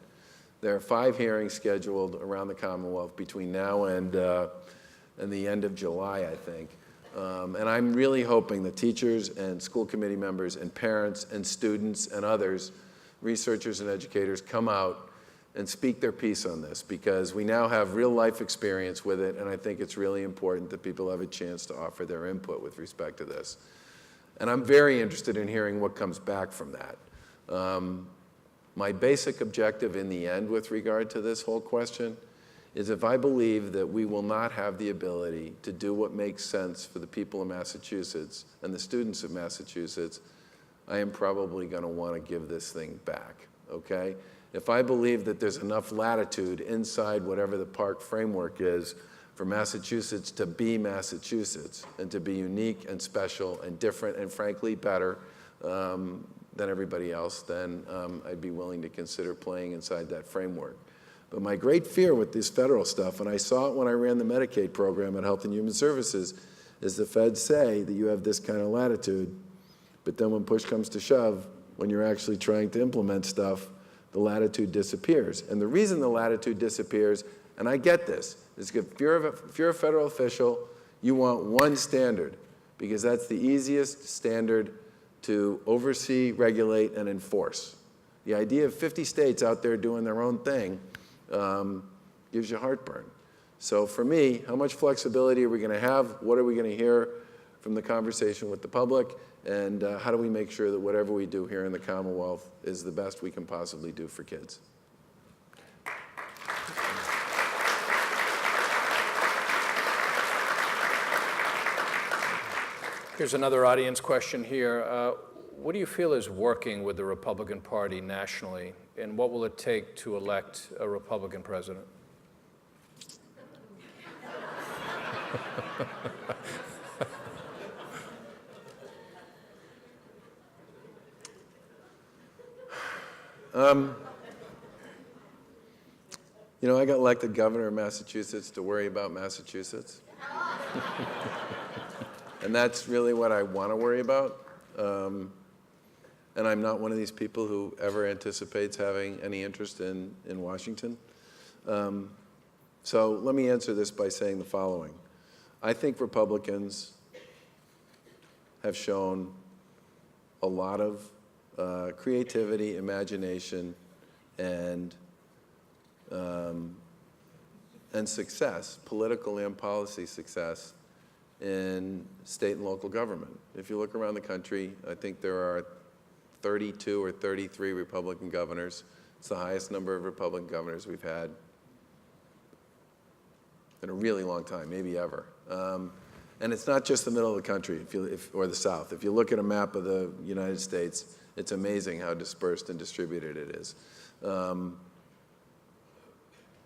There are 5 hearings scheduled around the Commonwealth between now and the end of July, I think. And I'm really hoping that teachers and school committee members and parents and students and others, researchers and educators, come out and speak their piece on this, because we now have real life experience with it, and I think it's really important that people have a chance to offer their input with respect to this. And I'm very interested in hearing what comes back from that. My basic objective in the end with regard to this whole question is, if I believe that we will not have the ability to do what makes sense for the people of Massachusetts and the students of Massachusetts, I am probably going to want to give this thing back, okay? If I believe that there's enough latitude inside whatever the PARCC framework is for Massachusetts to be Massachusetts and to be unique and special and different and frankly better than everybody else, then I'd be willing to consider playing inside that framework. But my great fear with this federal stuff, and I saw it when I ran the Medicaid program at Health and Human Services, is the feds say that you have this kind of latitude, but then when push comes to shove, when you're actually trying to implement stuff, the latitude disappears. And the reason the latitude disappears, and I get this, is if you're a federal official, you want one standard, because that's the easiest standard to oversee, regulate, and enforce. The idea of 50 states out there doing their own thing gives you heartburn. So for me, how much flexibility are we going to have? What are we going to hear from the conversation with the public? And how do we make sure that whatever we do here in the Commonwealth is the best we can possibly do for kids? Here's another audience question here. What do you feel is working with the Republican Party nationally, and what will it take to elect a Republican president? You know, I got elected governor of Massachusetts to worry about Massachusetts. And that's really what I want to worry about. And I'm not one of these people who ever anticipates having any interest in Washington. So let me answer this by saying the following. I think Republicans have shown a lot of creativity, imagination, and success, political and policy success, in state and local government. If you look around the country, I think there are 32 or 33 Republican governors. It's the highest number of Republican governors we've had in a really long time, maybe ever. And it's not just the middle of the country or the South. If you look at a map of the United States, it's amazing how dispersed and distributed it is.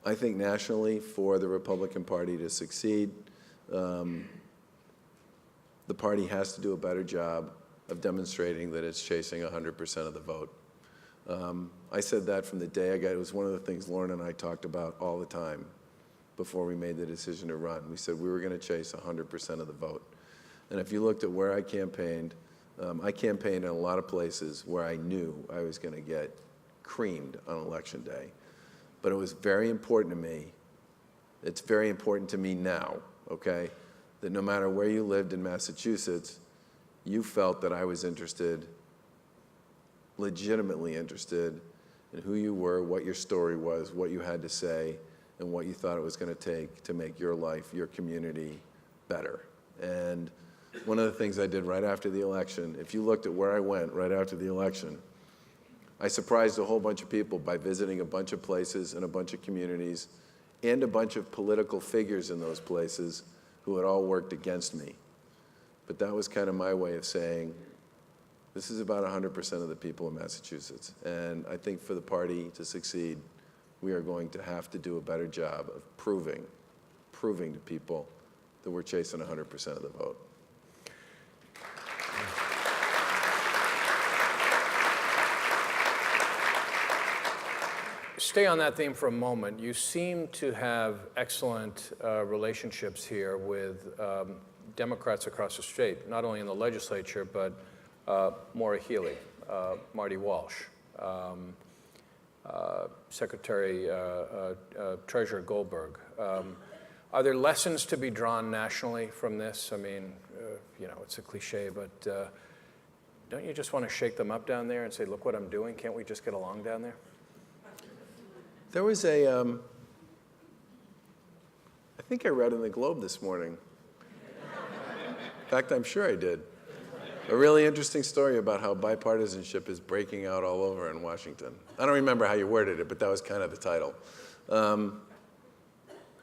I think nationally, for the Republican Party to succeed, the party has to do a better job of demonstrating that it's chasing 100% of the vote. I said that from the day I got, it was one of the things Lauren and I talked about all the time before we made the decision to run. We said we were going to chase 100% of the vote. And if you looked at where I campaigned in a lot of places where I knew I was going to get creamed on Election Day. But it was very important to me. It's very important to me now, okay, that no matter where you lived in Massachusetts, you felt that I was interested, legitimately interested, in who you were, what your story was, what you had to say, and what you thought it was going to take to make your life, your community better. And one of the things I did right after the election, if you looked at where I went right after the election, I surprised a whole bunch of people by visiting a bunch of places and a bunch of communities and a bunch of political figures in those places who had all worked against me. But that was kind of my way of saying, this is about 100% of the people in Massachusetts. And I think for the party to succeed, we are going to have to do a better job of proving to people that we're chasing 100% of the vote. Stay on that theme for a moment. You seem to have excellent relationships here with Democrats across the state, not only in the legislature, but Maura Healey, Marty Walsh, Secretary Treasurer Goldberg. Are there lessons to be drawn nationally from this? I mean, you know, it's a cliche, but don't you just want to shake them up down there and say, look what I'm doing? Can't we just get along down there? There was a, I think I read in the Globe this morning. In fact, I'm sure I did. A really interesting story about how bipartisanship is breaking out all over in Washington. I don't remember how you worded it, but that was kind of the title. And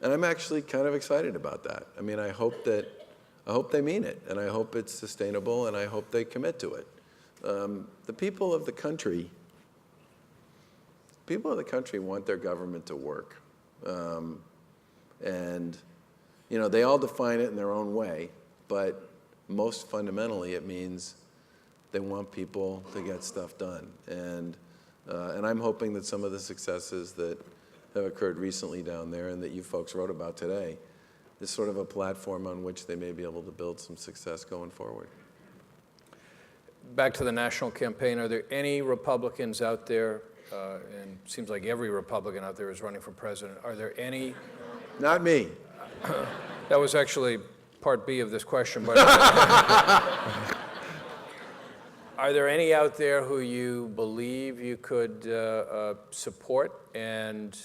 I'm actually kind of excited about that. I mean, I hope they mean it, and I hope it's sustainable, and I hope they commit to it. The people of the country want their government to work. And, you know, they all define it in their own way, but most fundamentally it means they want people to get stuff done. And I'm hoping that some of the successes that have occurred recently down there and that you folks wrote about today is sort of a platform on which they may be able to build some success going forward. Back to the national campaign, are there any Republicans out there, and it seems like every Republican out there is running for president, are there any? Not me. That was actually part B of this question, but are there any out there who you believe you could support? And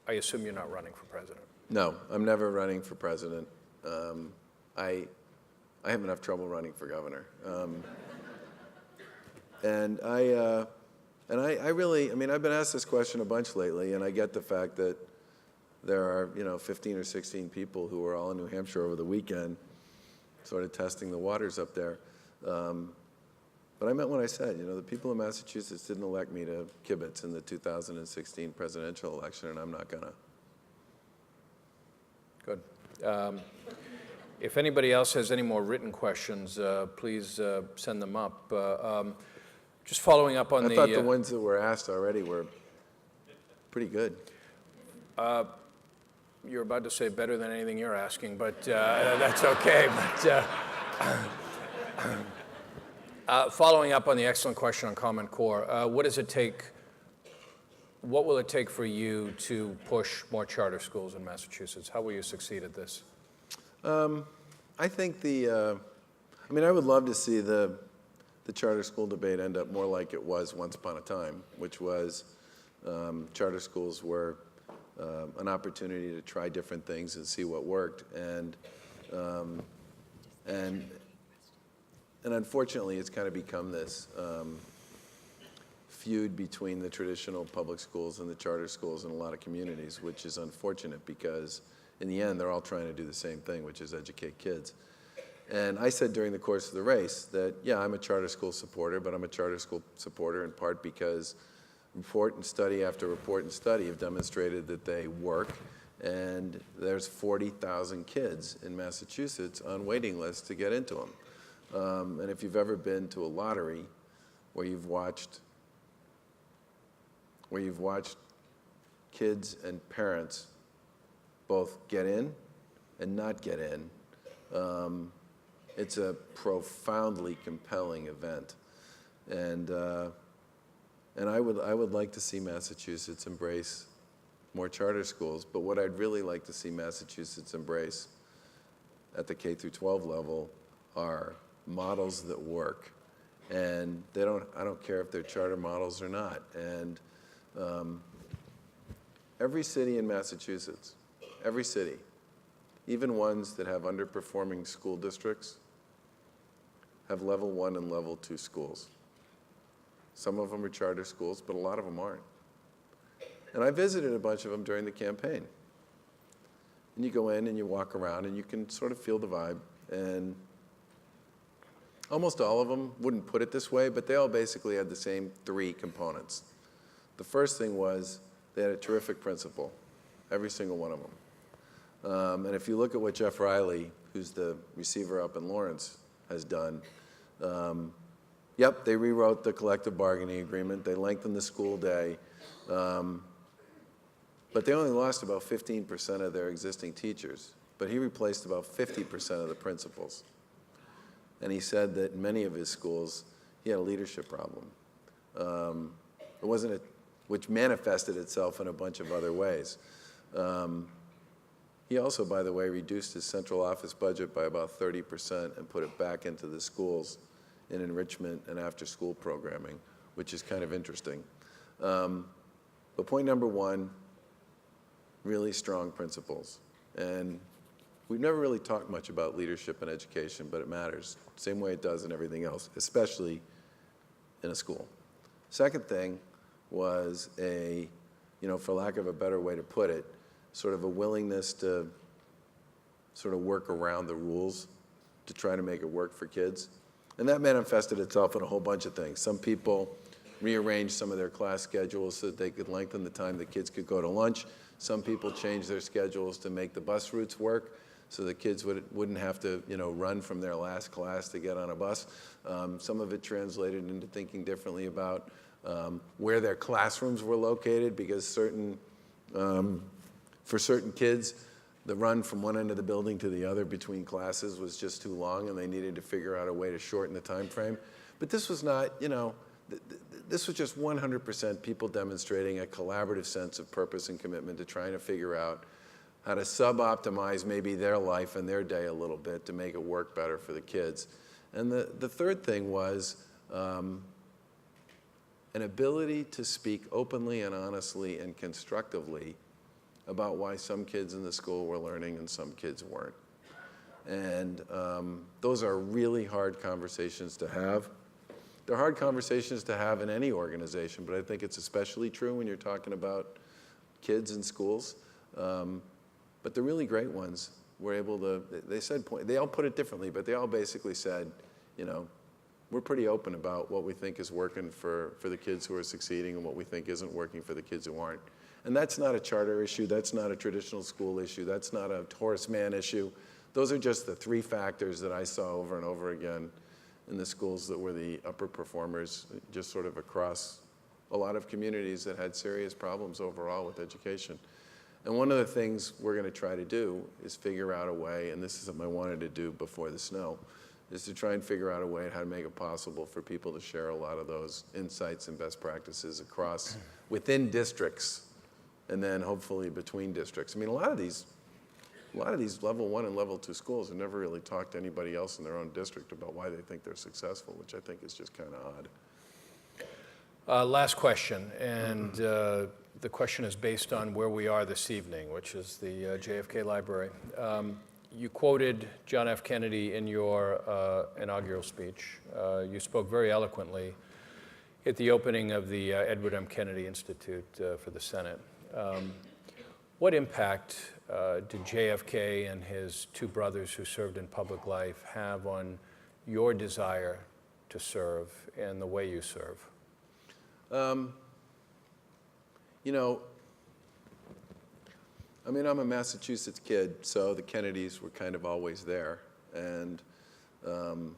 I assume you're not running for president. No, I'm never running for president. I have enough trouble running for governor. And I really, I mean, I've been asked this question a bunch lately, and I get the fact that there are, you know, 15 or 16 people who were all in New Hampshire over the weekend, sort of testing the waters up there. But I meant what I said. You know, the people of Massachusetts didn't elect me to kibitz in the 2016 presidential election, and I'm not gonna. Good. If anybody else has any more written questions, please send them up. Just following up on I thought the ones that were asked already were pretty good. You're about to say better than anything you're asking, but that's okay. But following up on the excellent question on Common Core, what does it take? What will it take for you to push more charter schools in Massachusetts? How will you succeed at this? I think I mean, I would love to see the charter school debate end up more like it was once upon a time, which was charter schools were an opportunity to try different things and see what worked. And unfortunately, it's kind of become this feud between the traditional public schools and the charter schools in a lot of communities, which is unfortunate because in the end, they're all trying to do the same thing, which is educate kids. And I said during the course of the race that, yeah, I'm a charter school supporter, but I'm a charter school supporter in part because report and study after report and study have demonstrated that they work, and there's 40,000 kids in Massachusetts on waiting lists to get into them. And if you've ever been to a lottery where you've watched kids and parents both get in and not get in, it's a profoundly compelling event. And I would like to see Massachusetts embrace more charter schools, but what I'd really like to see Massachusetts embrace at the K through 12 level are models that work. And I don't care if they're charter models or not. And every city in Massachusetts, every city, even ones that have underperforming school districts, have level 1 and level 2 schools. Some of them are charter schools, but a lot of them aren't. And I visited a bunch of them during the campaign. And you go in and you walk around and you can sort of feel the vibe. And almost all of them wouldn't put it this way, but they all basically had the same 3 components. The first thing was they had a terrific principal, every single one of them. And if you look at what Jeff Riley, who's the receiver up in Lawrence, has done, yep, they rewrote the collective bargaining agreement. They lengthened the school day. But they only lost about 15% of their existing teachers. But he replaced about 50% of the principals. And he said that in many of his schools, he had a leadership problem. It wasn't which manifested itself in a bunch of other ways. He also, by the way, reduced his central office budget by about 30% and put it back into the schools in enrichment and after-school programming, which is kind of interesting. But point number 1, really strong principles. And we've never really talked much about leadership in education, but it matters, same way it does in everything else, especially in a school. Second thing was a, for lack of a better way to put it, sort of a willingness to sort of work around the rules to try to make it work for kids. And that manifested itself in a whole bunch of things. Some people rearranged some of their class schedules so that they could lengthen the time the kids could go to lunch. Some people changed their schedules to make the bus routes work so the kids wouldn't have to run from their last class to get on a bus. Some of it translated into thinking differently about where their classrooms were located, because for certain kids, the run from one end of the building to the other between classes was just too long, and they needed to figure out a way to shorten the time frame. But this was not, this was just 100% people demonstrating a collaborative sense of purpose and commitment to trying to figure out how to sub-optimize maybe their life and their day a little bit to make it work better for the kids. And the third thing was an ability to speak openly and honestly and constructively about why some kids in the school were learning and some kids weren't. And those are really hard conversations to have. They're hard conversations to have in any organization, but I think it's especially true when you're talking about kids in schools. But the really great ones were able to, they all put it differently, but they all basically said, we're pretty open about what we think is working for the kids who are succeeding and what we think isn't working for the kids who aren't. And that's not a charter issue, that's not a traditional school issue, that's not a Horace Mann issue. Those are just the 3 factors that I saw over and over again in the schools that were the upper performers, just sort of across a lot of communities that had serious problems overall with education. And one of the things we're going to try to do is figure out a way, and this is something I wanted to do before the snow, is to try and figure out a way how to make it possible for people to share a lot of those insights and best practices across, within districts, and then hopefully between districts. I mean, a lot of these level 1 and level 2 schools have never really talked to anybody else in their own district about why they think they're successful, which I think is just kind of odd. Last question, and the question is based on where we are this evening, which is the JFK Library. You quoted John F. Kennedy in your inaugural speech. You spoke very eloquently at the opening of the Edward M. Kennedy Institute for the Senate. What impact did JFK and his 2 brothers who served in public life have on your desire to serve and the way you serve? I'm a Massachusetts kid, so the Kennedys were kind of always there. And I'll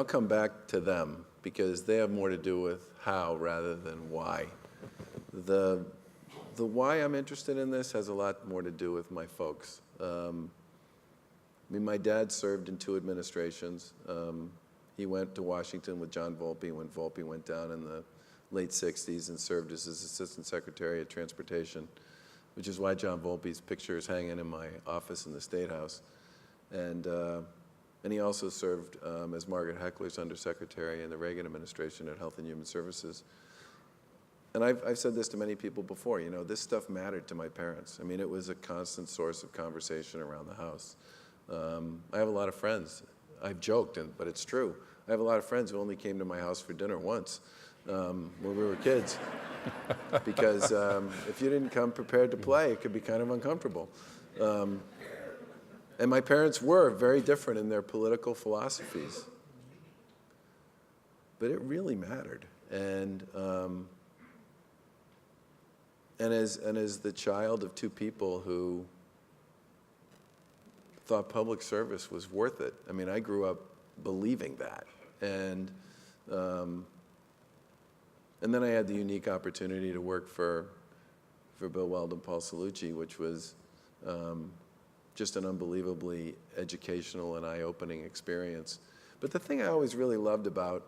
come back to them because they have more to do with how rather than why. The why I'm interested in this has a lot more to do with my folks. My dad served in 2 administrations. He went to Washington with John Volpe when Volpe went down in the late 60s and served as his Assistant Secretary of Transportation, which is why John Volpe's picture is hanging in my office in the State House. And he also served as Margaret Heckler's Undersecretary in the Reagan administration at Health and Human Services. And I've said this to many people before, you know, this stuff mattered to my parents. I mean, it was a constant source of conversation around the house. I have a lot of friends. I've joked, but it's true. I have a lot of friends who only came to my house for dinner once when we were kids. Because if you didn't come prepared to play, it could be kind of uncomfortable. And my parents were very different in their political philosophies. But it really mattered. And as the child of two people who thought public service was worth it, I mean, I grew up believing that. And then I had the unique opportunity to work for Bill Weld and Paul Cellucci, which was just an unbelievably educational and eye-opening experience. But the thing I always really loved about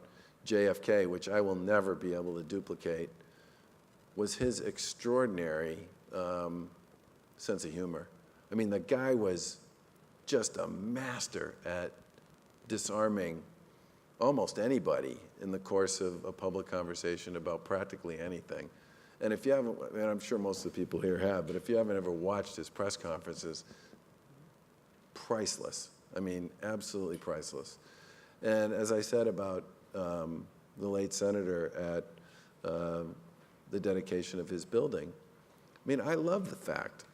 JFK, which I will never be able to duplicate, was his extraordinary sense of humor. I mean, the guy was just a master at disarming almost anybody in the course of a public conversation about practically anything. And if you haven't, and I'm sure most of the people here have, but if you haven't ever watched his press conferences, priceless. I mean, absolutely priceless. And as I said about the late senator at the dedication of his building, I mean, I love the fact,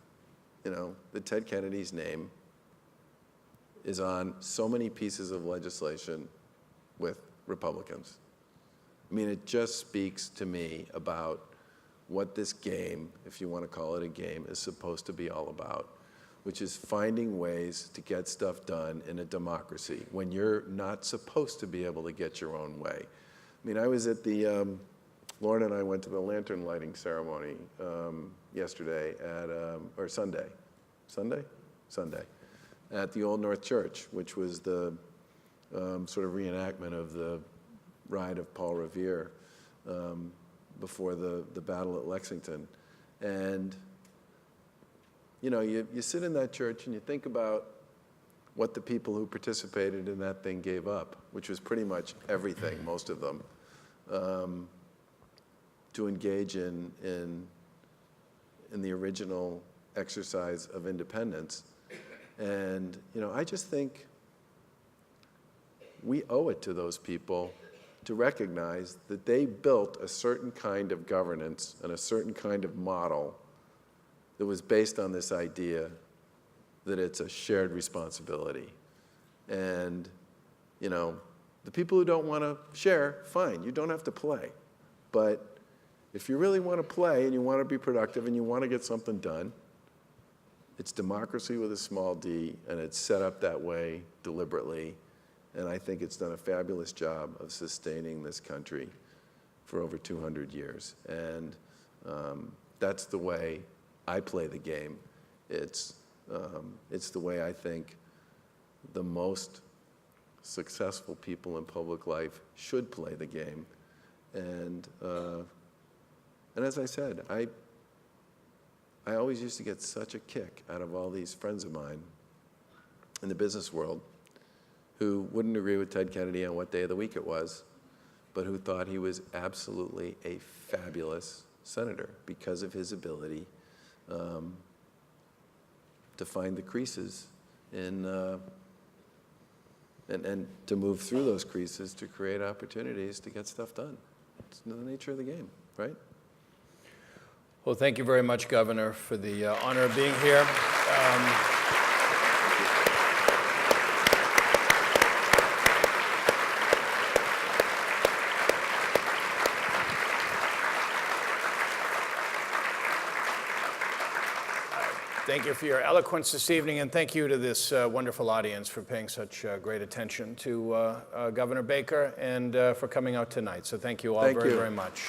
you know, that Ted Kennedy's name is on so many pieces of legislation with Republicans. I mean, it just speaks to me about what this game, if you want to call it a game, is supposed to be all about, which is finding ways to get stuff done in a democracy when you're not supposed to be able to get your own way. I mean, I was at the, Lauren and I went to the lantern lighting ceremony yesterday at, or Sunday, at the Old North Church, which was the sort of reenactment of the ride of Paul Revere before the battle at Lexington. And you know, you sit in that church and you think about what the people who participated in that thing gave up, which was pretty much everything, most of them, to engage in the original exercise of independence. And you know, I just think we owe it to those people to recognize that they built a certain kind of governance and a certain kind of model that was based on this idea that it's a shared responsibility. And, you know, the people who don't want to share, fine, you don't have to play. But if you really want to play and you want to be productive and you want to get something done, it's democracy with a small d, and it's set up that way deliberately. And I think it's done a fabulous job of sustaining this country for over 200 years. And that's the way I play the game. It's the way I think the most successful people in public life should play the game. And as I said, I always used to get such a kick out of all these friends of mine in the business world who wouldn't agree with Ted Kennedy on what day of the week it was, but who thought he was absolutely a fabulous senator because of his ability to find the creases in, and to move through those creases to create opportunities to get stuff done. It's the nature of the game, right? Well, thank you very much, Governor, for the honor of being here. Thank you for your eloquence this evening, and thank you to this wonderful audience for paying such great attention to Governor Baker and for coming out tonight. So thank you all very much.